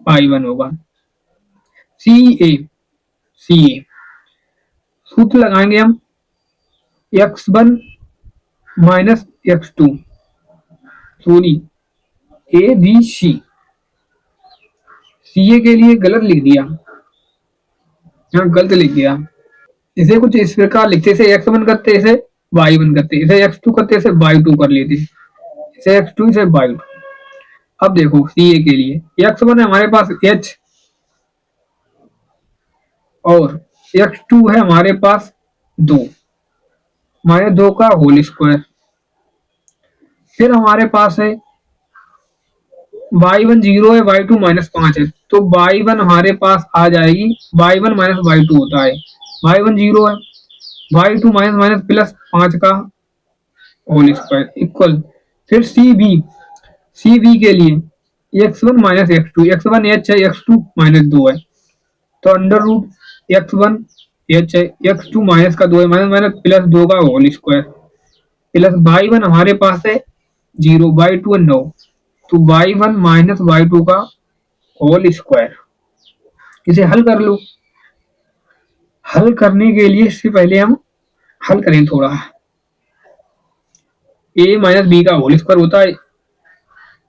y1 होगा। सी ए सूत्र लगाएंगे हम x1 minus x2 sorry A B C. C A के लिए गलत लिख दिया यहाँ गलत लिख दिया। इसे कुछ इस प्रकार लिखते इसे x1 करते इसे y1 करते इसे x2 करते इसे y2 कर लेते इसे x2 इसे y2। अब देखो सी ए के लिए x1 है हमारे पास h और x2 है हमारे पास 2 माइनस 2 का होल स्क्वायर। फिर हमारे पास है y1 0 है y2 -5 है, तो y1 हमारे पास आ जाएगी y1 माइनस y2 होता है, y1 0 है, y2 माइनस माइनस प्लस 5 का होल स्क्वायर इक्वल। फिर सी बी के लिए x1 minus x2, x1 h है x2 माइनस 2 है, तो अंडर रूट x1 h है x2 माइनस का 2 है माइनस माइनस प्लस 2 का होल स्क्वायर प्लस y1 हमारे पास है 0 y2 है 9, तो y1 माइनस y2 का होल स्क्वायर। इसे हल कर लो। हल करने के लिए इससे पहले हम हल करें थोड़ा। a माइनस बी का होल स्क्वायर होता है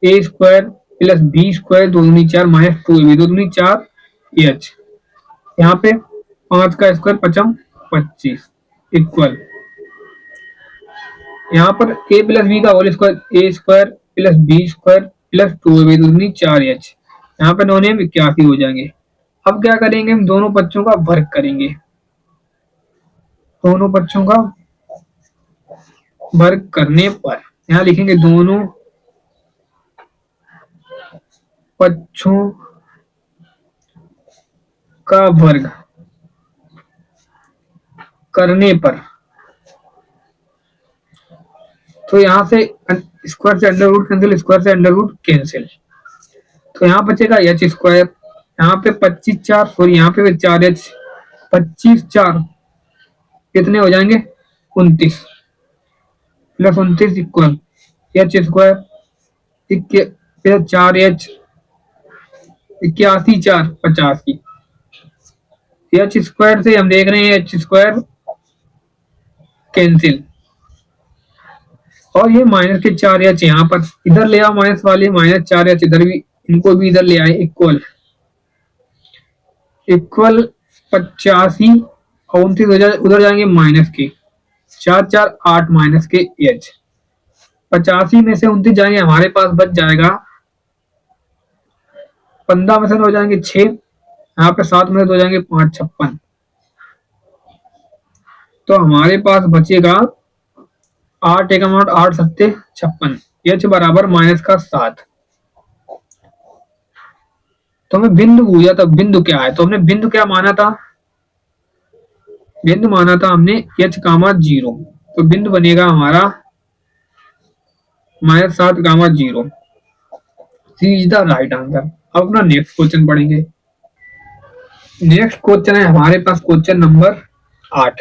ए स्क्वायर प्लस बी स्क्वायर, दो दूनी 4 माइनस 2ab, दो दूनी 4 h, यहाँ पे 5 का स्क्वायर 5 25 इक्वल, यहाँ पर a प्लस बी का whole square A square plus B square plus 2ab, दो दूनी 4h, यहाँ पे 9 81 हो जाएंगे। अब क्या करेंगे, हम दोनों बच्चों का वर्ग करेंगे। दोनों बच्चों का वर्ग करने पर यहाँ लिखेंगे दोनों बच्चों का वर्ग करने पर, तो यहाँ से स्क्वायर से अंडर रूट कैंसिल, स्क्वायर से अंडर रूट कैंसिल, तो यहाँ बचेगा एच स्क्वायर, यहाँ पे 25 4 और यहाँ पे 4h, 25 4 कितने हो जाएंगे 29 plus 29 equal H square plus 4h 81 4 85, H square से हम देख रहे हैं एच स्क्वायर कैंसिल, और ये माइनस के 4h यहाँ पर इधर ले आओ, माइनस वाले माइनस 4h इधर भी, इनको भी इधर ले आए इक्वल इक्वल 85 और 29 उधर जाएंगे माइनस के 4 4 8 माइनस के एच, 85 में से 29 जाएंगे हमारे पास बच जाएगा 15 में से हो जाएंगे 6, यहाँ पे 7 में से हो जाएंगे 5 56, तो हमारे पास बचेगा 8 एक अमाउंट 8 सत्ते 56, एच बराबर माइनस का 7। तो हमें बिंदु पूछा था, बिंदु क्या है, तो हमने बिंदु क्या माना था, बिंदु माना था हमने एच कामा 0, तो बिंदु बनेगा हमारा -7 गामा 0, C is the right answer. अब अपना नेक्स्ट क्वेश्चन पढ़ेंगे। नेक्स्ट क्वेश्चन है हमारे पास क्वेश्चन नंबर 8।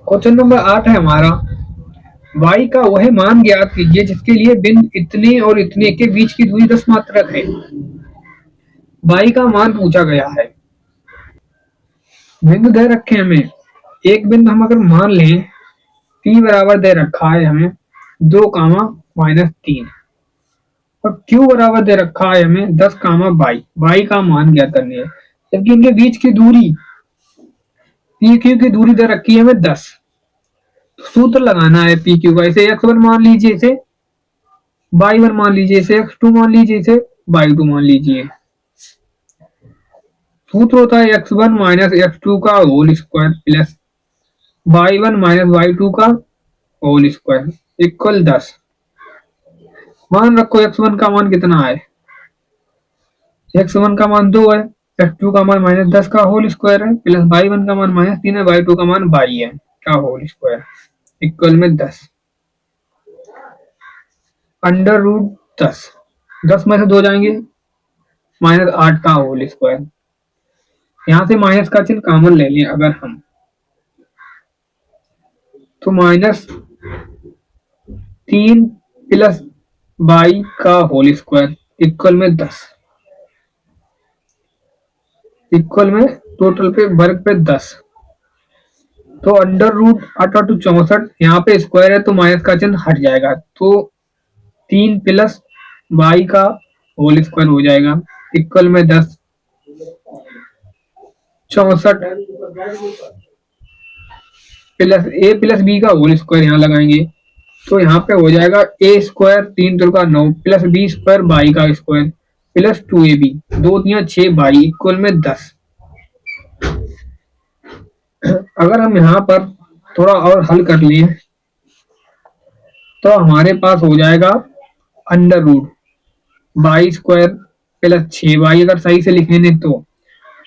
क्वेश्चन नंबर 8 है हमारा, y का वह मान ज्ञात कीजिए जिसके लिए बिंदु इतने और इतने के बीच की दूरी 10 मात्रक है। y का मान पूछा गया है, बिंदु दे रखे हमें, एक बिंदु हम अगर मान लें p बराबर दे रखा है हमें 2 कामा -3 और q बराबर दे रखा है हमें 10 कामा y का मान ज्ञात करनी है, जबकि इनके बीच की दूरी पी क्यू की दूरी दे रखी है हमें 10, सूत्र लगाना है पी क्यू का, इसे x1 मान लीजिए, इसे y1 मान लीजिए, इसे x2 मान लीजिए, इसे y2 मान लीजिए। सूत्र होता है x1 माइनस x2 का whole square plus y1 minus y2 का होल स्क्वायर इक्वल 10। मान रखो x1 का मान कितना है, x1 का मान 2 है, x2 का मान -10 का होल स्क्वायर है प्लस y1 का मान -3 है, y2 का मान y है का होल स्क्वायर इक्वल में 10 अंडर रूट 10 में से 2 जाएंगे -8 का होल स्क्वायर, यहां से माइनस का चिन्ह कॉमन ले लें अगर हम, तो -3 प्लस y का होल स्क्वायर इक्वल में 10 इक्वल में टोटल पे वर्ग पे 10, तो अंडर रूट 8 8 64, यहाँ पे स्क्वायर है तो माइनस का चिन्ह हट जाएगा, तो 3 प्लस y का होल स्क्वायर हो जाएगा इक्वल में 10 64 प्लस a प्लस बी का होल स्क्वायर यहाँ लगाएंगे तो यहाँ पे हो जाएगा ए स्क्वायर 3 3 का 9 प्लस बी स्क्वायर बाई का square plus 2ab 2 3 6 by equal में 10। अगर हम यहाँ पर थोड़ा और हल कर लिए तो हमारे पास हो जाएगा under root y square plus 6 y, अगर सही से लिखेंगे तो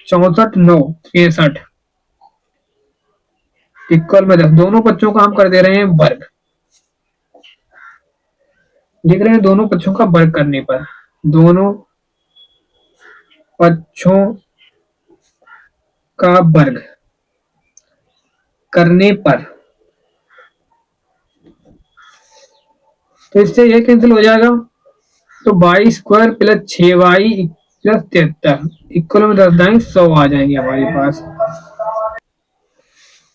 64 9 63 इक्वल में 10। दोनों पक्षों का हम कर दे रहे हैं वर्ग, लिख रहे हैं दोनों पक्षों का वर्ग करने पर, दोनों पक्षों का वर्ग करने पर, तो इससे ये कैंसिल हो जाएगा। तो by square plus 6y plus 73 equal में 10 दाएं 100 आ जाएंगे हमारे पास।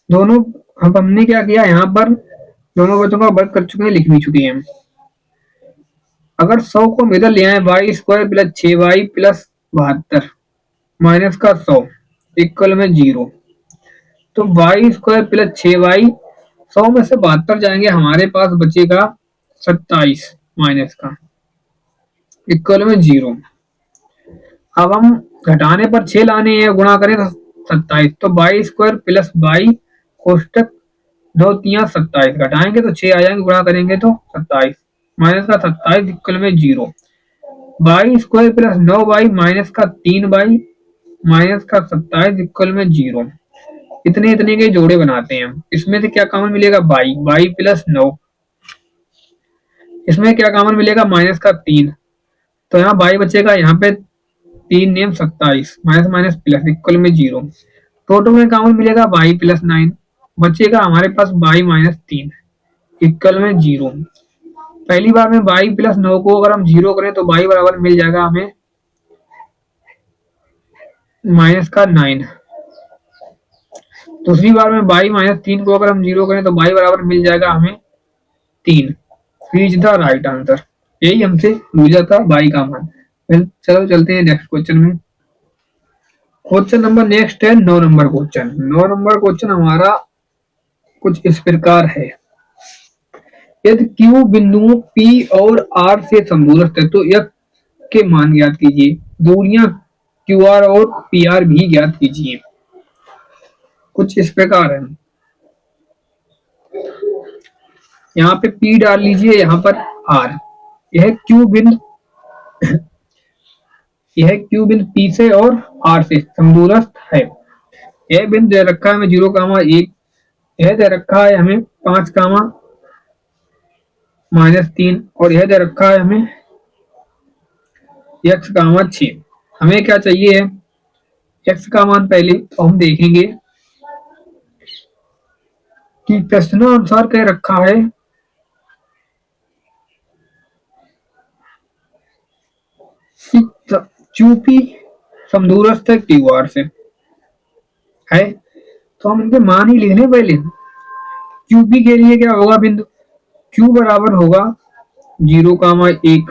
दोनों हमने क्या किया, यहाँ पर दोनों बच्चों का वर्ग कर चुके हैं, लिख भी चुके हैं। अगर 100 को हम इधर ले आए y square plus 6y plus 72 minus का 100 इक्वल में 0, तो वाई स्क्वायर प्लस 6y 100 में से 72 जाएंगे, हमारे पास बचेगा 27 माइनस का इक्वल में 0। अब हम घटाने पर 6 लाने हैं, गुणा करें तो 27, तो बाई स्क्वायर प्लस बाई कोष्टक 9 3 27 घटाएंगे तो 6 आ जाएंगे, गुणा करेंगे तो 27 माइनस का 27 इक्वल में 0। By square plus 9 by minus का 3 बाई माइनस का 27 इक्वल में 0। इतने इतने के जोड़े बनाते हैं हम। इसमें से क्या कॉमन मिलेगा, बाई, बाई प्लस 9, इसमें क्या कॉमन मिलेगा, माइनस का 3, तो यहाँ बाई बचेगा, यहाँ पे 3 name 27 minus minus plus equal में 0। टोटल में कॉमन मिलेगा बाई प्लस 9, बचेगा हमारे पास बाई माइनस 3 इक्वल में 0। पहली बार में बाई प्लस 9 को अगर हम 0 करें तो बाई बराबर मिल जाएगा हमें माइनस का 9। दूसरी बार में बाई माइनस 3 को अगर हम 0 करें तो बाई बराबर मिल जाएगा हमें 3। Is the right answer. यही हमसे पूछा था बाई का मान। चलो चलते हैं नेक्स्ट क्वेश्चन में। क्वेश्चन नंबर नेक्स्ट है 9 नंबर क्वेश्चन। 9 नंबर क्वेश्चन हमारा कुछ इस प्रकार है, यदि Q बिंदुओं P और R से समदूरस्थ है तो F के मान ज्ञात कीजिए। दूरियां QR और PR भी ज्ञात कीजिए। कुछ इस प्रकार है, यहाँ पे P डाल लीजिए, यहाँ पर R। यह Q बिंदु P से और R से समदूरस्थ है। यह बिंदु दे रखा है हमें 0,1, यह दे रखा है हमें 5,-3 और यह दे रखा है हमें x,6। हमें क्या चाहिए है, x का मान। पहले तो हम देखेंगे कि प्रश्नानुसार कह रखा है कि QP समदूरस्थ है QR से है, तो हम इनके मान ही लिखने पहले। QP के लिए क्या होगा, बिंदु Q बराबर होगा 0,1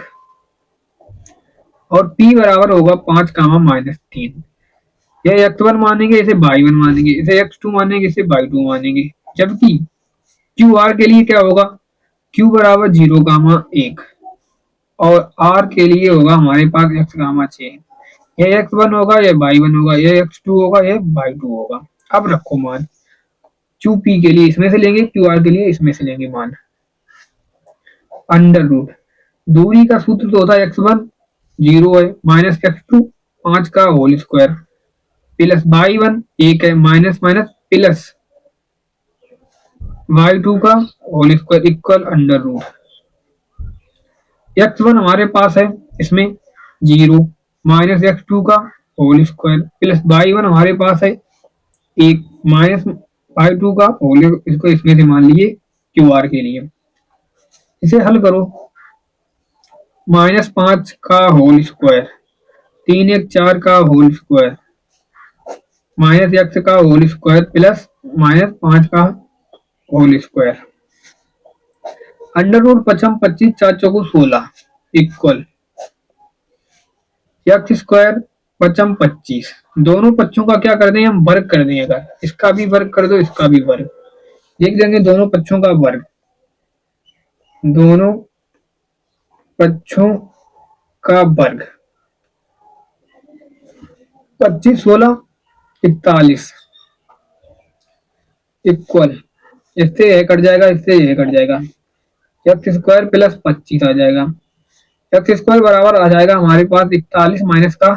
और P बराबर होगा 5,-3। यह x1 मानेंगे, इसे y1 मानेंगे, इसे x2 मानेंगे, इसे y2 मानेंगे। जबकि QR के लिए क्या होगा, Q बराबर 0,1 और R के लिए होगा हमारे पास x,6। यह x1 होगा, यह y1 होगा, यह x2 होगा, यह y2 होगा। अब रखो मान, QP के लिए इसमें से लेंगे, QR के लिए इसमें से लेंगे मान। अंडर रूट दूरी का सूत्र तो होता है x1 0 है, माइनस x2 5 का होल स्क्वायर प्लस y1 1 है, माइनस माइनस प्लस y2 का whole square equal under root. x1 हमारे पास है इसमें 0 माइनस x2 का होल स्क्वायर प्लस y1 हमारे पास है 1 माइनस y2 का होल, इसको इसमें से मान लीजिए QR के लिए। इसे हल करो, -5 का होल स्क्वायर 3 1 4 का होल स्क्वायर माइनस x का होल स्क्वायर प्लस -5 का होल स्क्वायर अंडर रूट 25 4 चौको 16 इक्वल x स्क्वायर 25। दोनों पक्षों का क्या कर दें हम, वर्ग कर दें। अगर इसका भी वर्ग कर दो, इसका भी वर्ग, लिख देंगे दोनों पक्षों का वर्ग। दोनों पक्षों का वर्ग 25, 16, 41 इक्वल, इससे यह कट जाएगा, इससे यह कट जाएगा, एक्स स्क्वायर प्लस 25 आ जाएगा। एक्स स्क्वायर बराबर आ जाएगा हमारे पास 41 माइनस का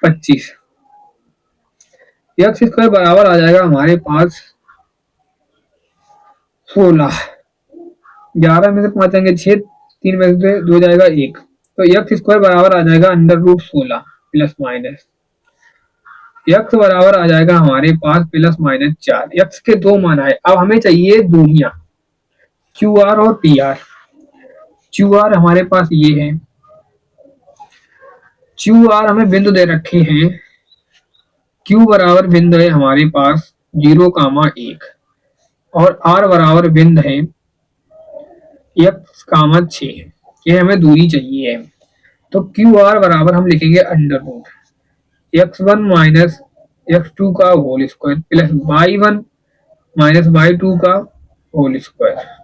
25। एक्स स्क्वायर बराबर आ जाएगा हमारे पास 16। 11 में से 5 आएंगे 6, 3 में से 2 जाएगा 1, तो एक्स स्क्वायर बराबर आ जाएगा under root 16 plus minus x बराबर आ जाएगा हमारे पास प्लस माइनस 4। एक्स के दो मान आए, अब हमें चाहिए दूरियां क्यू आर और पी आर। क्यू आर हमारे पास ये है, क्यू आर हमें बिंदु दे रखे हैं, क्यू बराबर बिंदु है हमारे पास 0,1 और आर बराबर बिंदु है x, 6। ये हमें दूरी चाहिए है, तो क्यू आर बराबर हम लिखेंगे under root x1 minus x2 का whole square plus y1 minus y2 का होल स्क्वायर।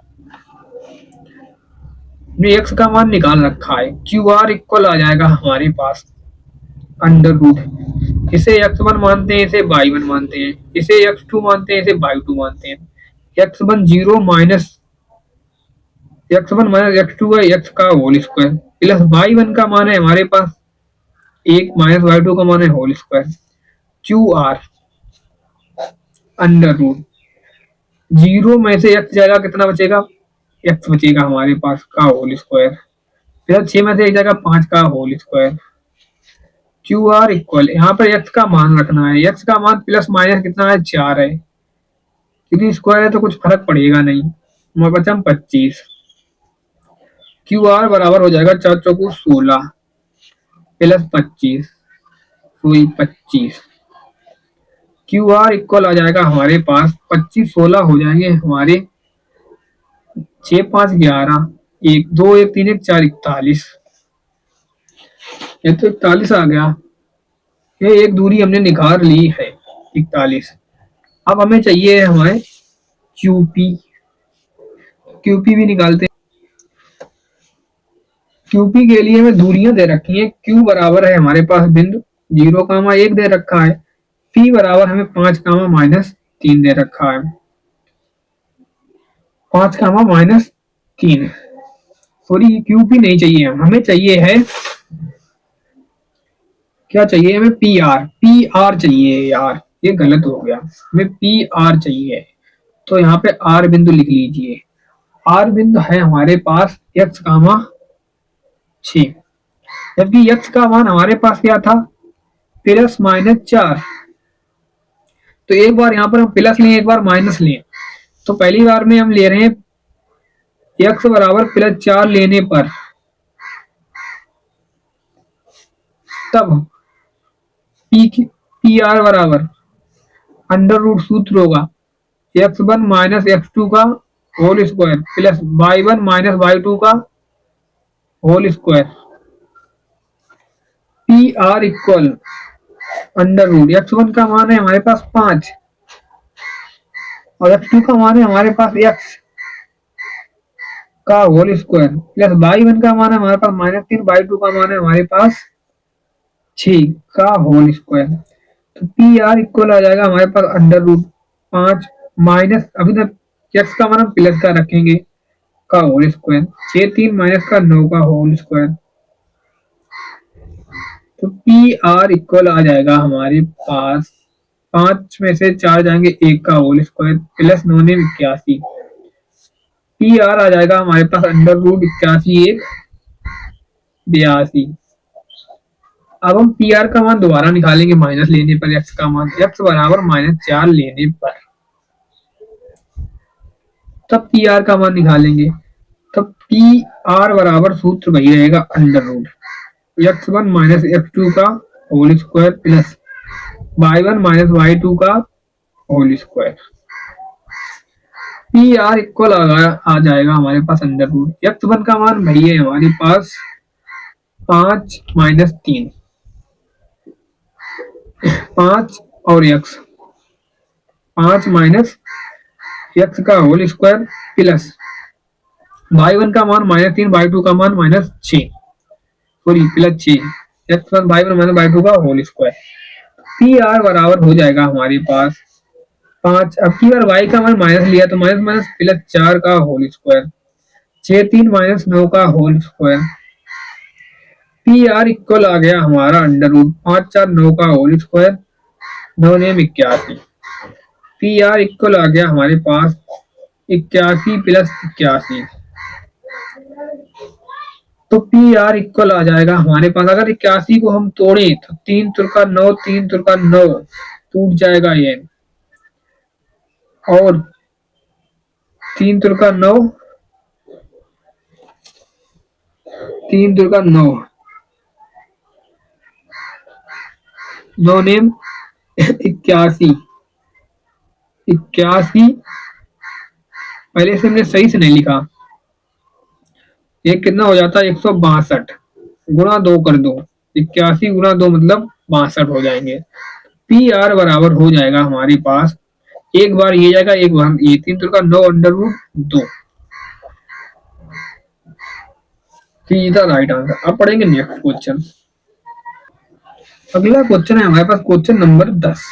x का मान निकाल रखा है, क्यू आर इक्वल आ जाएगा हमारे पास अंडर रूट, इसे x1 मानते हैं, इसे y1 मानते हैं, इसे x2 मानते हैं, इसे y2 मानते हैं। x1 0 minus x1 minus x2 का x का होल स्क्वायर प्लस y1 का मान है हमारे पास 1 माइनस y2 का मान है whole square. Q R under root 0 में से x जाएगा, कितना बचेगा, x बचेगा हमारे पास का होल स्क्वायर प्लस 6 में से 1 जाएगा 5 का whole square. Q R equal, यहाँ पर x का मान रखना है, x का मान प्लस माइनस कितना है 4 है, क्योंकि स्क्वायर है तो कुछ फर्क पड़ेगा नहीं, हमारे बचा 25। क्यू आर बराबर हो जाएगा 4 चौको 16 प्लस 25 हुई 25। क्यू आर इक्वल आ जाएगा हमारे पास 25, 16 हो जाएंगे हमारे 6, 5, 11, 1, 2, 1, 3, 1, 4, 41। ये तो 41 आ गया, ये एक दूरी हमने निकाल ली है 41। अब हमें चाहिए हमारे क्यूपी, क्यूपी भी निकालते हैं। क्यूपी के लिए हमें दूरियां दे रखी हैं, क्यू बराबर है हमारे पास बिंदु 0,1 दे रखा है, पी बराबर हमें 5, माइनस 3 दे रखा है, 5, माइनस 3। सॉरी, क्यूपी नहीं चाहिए, हमें चाहिए है, क्या चाहिए हमें, पी आर, पी आर चाहिए यार, ये गलत हो गया, हमें पी आर चाहिए। तो यहाँ पे आर बिंदु लिख लीजिए, आर बिंदु है हमारे पास x, 6, जबकि x का मान हमारे पास क्या था, प्लस माइनस 4। तो एक बार यहाँ पर हम प्लस लें, एक बार माइनस लें, तो पहली बार में हम ले रहे हैं x बराबर प्लस 4 लेने पर, तब पी आर बराबर अंडर रूट सूत्र होगा x1 माइनस x2 का whole square plus y1 minus y2 का whole square. P R equal under root x1 का मान है हमारे पास 5 और x2 का मान है हमारे पास x का होल स्क्वायर प्लस y1 का मान है हमारे पास -3, y2 का मान है हमारे पास 6 का होल स्क्वायर। तो पी आर इक्वल आ जाएगा हमारे पास अंडर रूट 5 माइनस, अभी तक x का मान हम प्लस का रखेंगे, का होल स्क्वायर, 6, 3 माइनस का 9 का होल स्क्वायर। तो पी आर इक्वल आ जाएगा हमारे पास 5 में से 4 जाएंगे 1 का होल स्क्वायर प्लस 9 ने 81। पी आर आ जाएगा हमारे पास अंडर रूट 81, 1, 82। अब हम पी आर का मान दोबारा निकालेंगे माइनस लेने पर, एक्स का मान एक्स बराबर -4 लेने पर, तब पी आर का मान निकालेंगे, तब पी आर बराबर सूत्र वही रहेगा under root x1 minus x2 का whole square plus y1 minus y2 का whole square. P R equal आ जाएगा हमारे पास अंडर रूट x1 का मान वही है हमारे पास 5 माइनस 3, 5 और x, 5 माइनस x का होल स्क्वायर प्लस y1 का मान -3, y2 का मान -6, sorry +6, x1 y1 minus y2 का होल स्क्वायर। पी आर बराबर हो जाएगा हमारे पास 5। अब की बार y का मान माइनस लिया तो माइनस माइनस +4 का होल स्क्वायर, 6 3 -9 का whole square. P R equal आ गया हमारा √5 4 9 का whole square, 9 9 81। P R equal आ गया हमारे पास 81 + 81। तो पी आर इक्वल आ जाएगा हमारे पास, अगर 81 को हम तोड़े तो 3 तुरका 9, 3 तुरका 9 टूट जाएगा ये, और 3 तुरका 9, 3 तुरका 9, 9 नेम 81, 81। पहले से हमने सही से नहीं लिखा, ये कितना हो जाता है 162, गुणा 2 कर दो, 81 गुणा 2 मतलब 62 हो जाएंगे। पी आर बराबर हो जाएगा हमारे पास, एक बार ये जाएगा एक बार ये, 3 तुरका 9 √2, सीधा राइट आंसर। अब पढ़ेंगे नेक्स्ट क्वेश्चन। अगला क्वेश्चन है हमारे पास क्वेश्चन नंबर 10।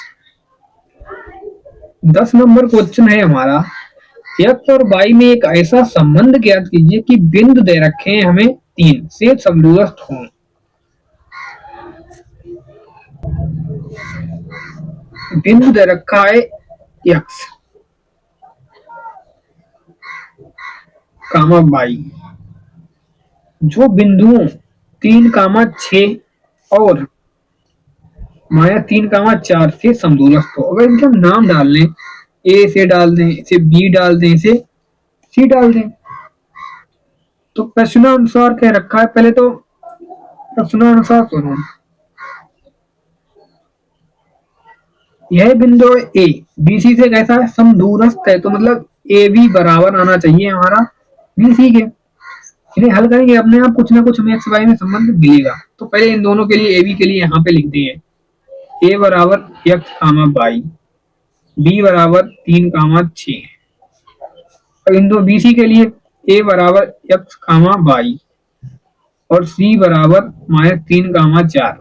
10 नंबर क्वेश्चन है हमारा, एक्स और वाई में एक ऐसा संबंध ज्ञात कीजिए कि बिंदु दे रखे हैं हमें 3 से समदूरस्थ हों। बिंदु दे रखा है एक्स कामा वाई, जो बिंदुओं 3, 6 और -3, 4 से समदूरस्थ हो। अगर इनके हम नाम डाल लें, ए से डाल दें, इसे बी डाल दें, इसे सी डाल दें, तो प्रश्नानुसार कह रखा है, पहले तो प्रश्नानुसार सुनो, यह बिंदु ए बी सी से कैसा है, समदूरस्थ है, तो मतलब ए बी बराबर आना चाहिए हमारा बी सी के। इन्हें हल करेंगे अपने आप कुछ ना कुछ हमें एक्स वाई में संबंध मिलेगा। तो पहले इन दोनों के लिए ए बी के लिए यहाँ पे लिख दिए, ए बराबर एक्स कामा वाई, बी बराबर 3, 6, और इन दो बी सी के लिए ए बराबर एक्स कामा वाई और सी बराबर -3, 4।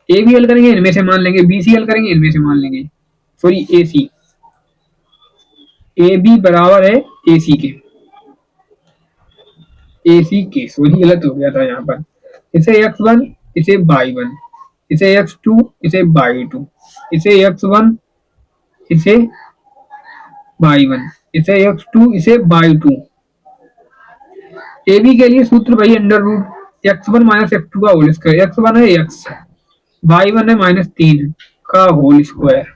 ए बी हल करेंगे इनमें से मान लेंगे, बी सी हल करेंगे इनमें से मान लेंगे, sorry A C, A B बराबर है ए सी के, ए सी के, सॉरी गलत हो गया था यहाँ पर। इसे x1, इसे y1, इसे x2, इसे y2, इसे x1, इसे y1, इसे x2, इसे y2। ए बी के लिए सूत्र वही √x1 - x2 का होल स्क्वायर, x1 है x, y1 है -3 का होल स्क्वायर,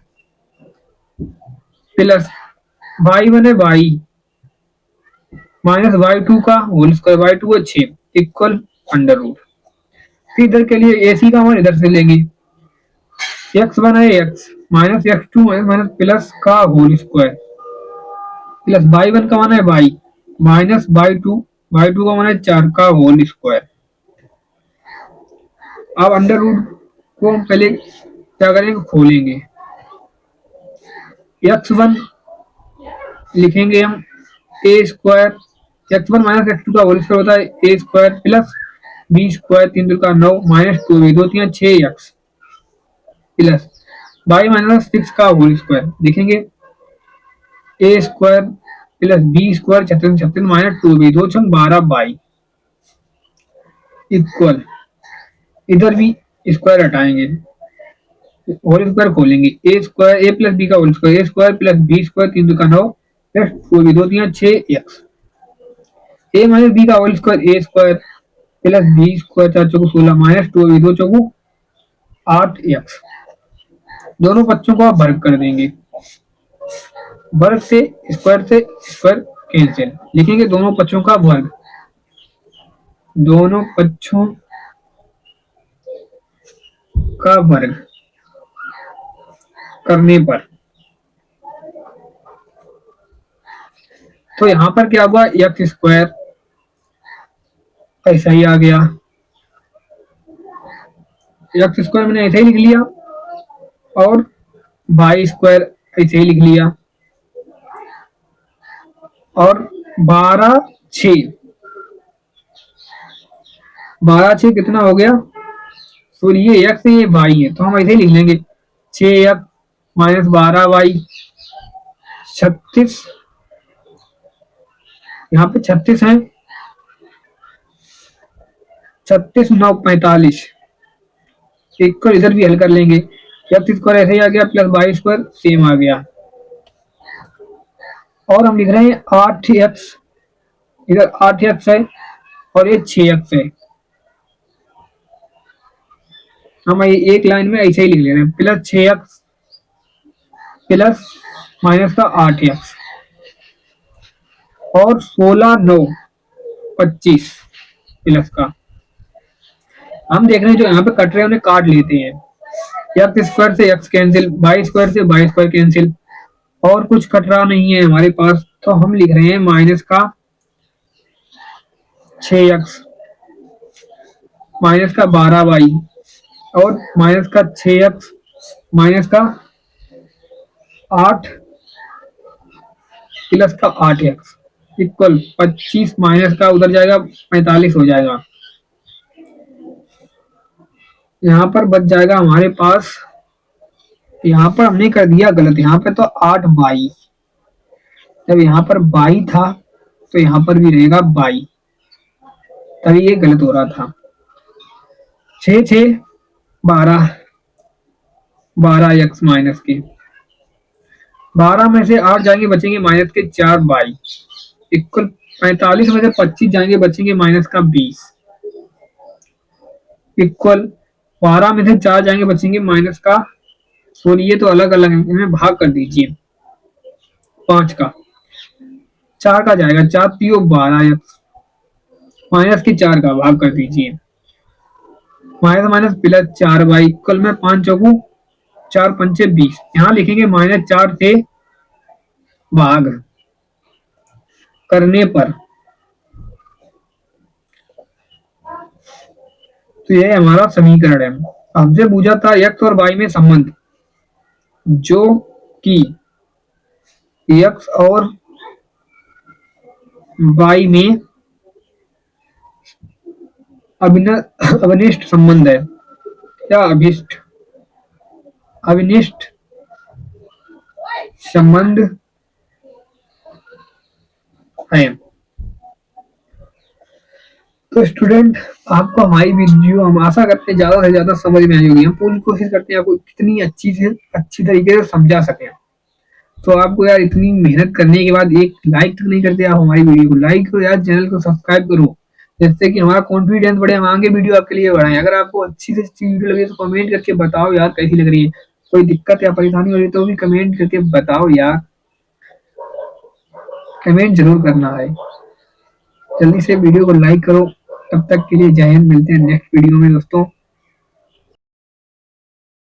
प्लस y1 है y -y2 का होल स्क्वायर, y2 है 6 इक्वल √। फिर इधर के लिए ए सी का मान इधर से लेंगे, x1 है x -x2 प्लस का होल स्क्वायर, प्लस y1 का मान है y -y2 का मान है 4 का होल स्क्वायर। अब √ को हम पहले क्या करेंगे, खोलेंगे, x1 लिखेंगे हम ए स्क्वायर, x1 -x2 का होल स्क्वायर होता है ए स्क्वायर प्लस बी स्क्वायर 3 का 9 -2 2 3 6x प्लस y -6 का होल स्क्वायर, लिखेंगे A square plus B square 36 36 -2 2 6 12y equal, इधर भी स्क्वायर हटाएंगे, होल स्क्वायर खोलेंगे, A square A plus B का whole square, A square plus B square 3 का 9 plus 2 3 6x, A minus B का whole square, A square plus B square 4 चौको 16 -2 2 चौको 8x। दोनों बच्चों को आप वर्ग कर देंगे, वर्ग से स्क्वायर कैंसिल, लिखेंगे दोनों पक्षों का वर्ग, दोनों पक्षों का वर्ग करने पर, तो यहां पर क्या हुआ, एक्स स्क्वायर ऐसा ही आ गया, एक्स स्क्वायर मैंने ऐसे ही लिख लिया और वाई स्क्वायर ऐसे ही लिख लिया और 12 6, 12 6 कितना हो गया? तो ये एक्स है, ये वाई है, तो हम ऐसे ही लिख लेंगे 6x माइनस 12y 36, यहाँ पे 36 है, 36 9 45 इक्वल, इधर भी हल कर लेंगे, एक्स स्क्वायर ऐसे ही आ गया प्लस वाई स्क्वायर सेम आ गया। और हम लिख रहे हैं 8x, इधर 8x है और ये 6x है, हम एक लाइन में ऐसे ही लिख ले रहे हैं, प्लस 6x प्लस माइनस का 8x और 16 9 25 प्लस का, हम देख रहे हैं जो यहाँ पे कट रहे हैं उन्हें काट लेते हैं, एक्स स्क्वायर से एक्स कैंसिल, वाई स्क्वायर से वाई स्क्वायर कैंसिल, और कुछ कट रहा नहीं है हमारे पास, तो हम लिख रहे हैं माइनस का 6x माइनस का 12y और माइनस का 6x माइनस का 8 प्लस का 8x इक्वल 25 माइनस का उधर जाएगा 45 हो जाएगा, यहाँ पर बच जाएगा हमारे पास, यहाँ पर हमने कर दिया गलत, यहाँ पे तो 8y, जब यहाँ पर y था तो यहाँ पर भी रहेगा y, तभी ये गलत हो रहा था। 6 6 12 12x माइनस के 12 में से 8 जाएंगे बचेंगे माइनस के 4y इक्वल 45 में से 25 जाएंगे बचेंगे माइनस का 20 इक्वल 12 में से 4 जाएंगे बचेंगे माइनस का 16, ये तो अलग अलग है, इन्हें भाग कर दीजिए, 5 का 4 का जाएगा 4 3 12x माइनस के 4 का भाग कर दीजिए, minus minus plus 4y equal में 5 चौकू 4 पंचे 20, यहाँ लिखेंगे माइनस 4 से भाग करने पर, तो यह हमारा समीकरण है। हमसे पूछा था x और y में संबंध, जो कि x और y में अभिनिष्ट संबंध है या अभिनिष्ट संबंध है। तो स्टूडेंट, आपको हमारी वीडियो हम आशा करते हैं ज्यादा से ज्यादा समझ में आई होगी, हम पूरी कोशिश करते हैं आपको कितनी अच्छी तरीके से समझा सकें। तो आपको यार इतनी मेहनत करने के बाद एक लाइक तक नहीं करते आप हमारी वीडियो को, लाइक करो यार, चैनल को सब्सक्राइब करो, जिससे कि हमारा कॉन्फिडेंस बढ़े, हम आगे वीडियो आपके लिए बढ़ाएं। अगर आपको अच्छी से अच्छी वीडियो लगे तो कमेंट करके बताओ यार कैसी लग रही है, कोई दिक्कत या परेशानी हो रही है तो भी कमेंट करके बताओ यार, कमेंट जरूर करना है। जल्दी से वीडियो को लाइक करो, तब तक के लिए जय हिंद, मिलते हैं नेक्स्ट वीडियो में दोस्तों।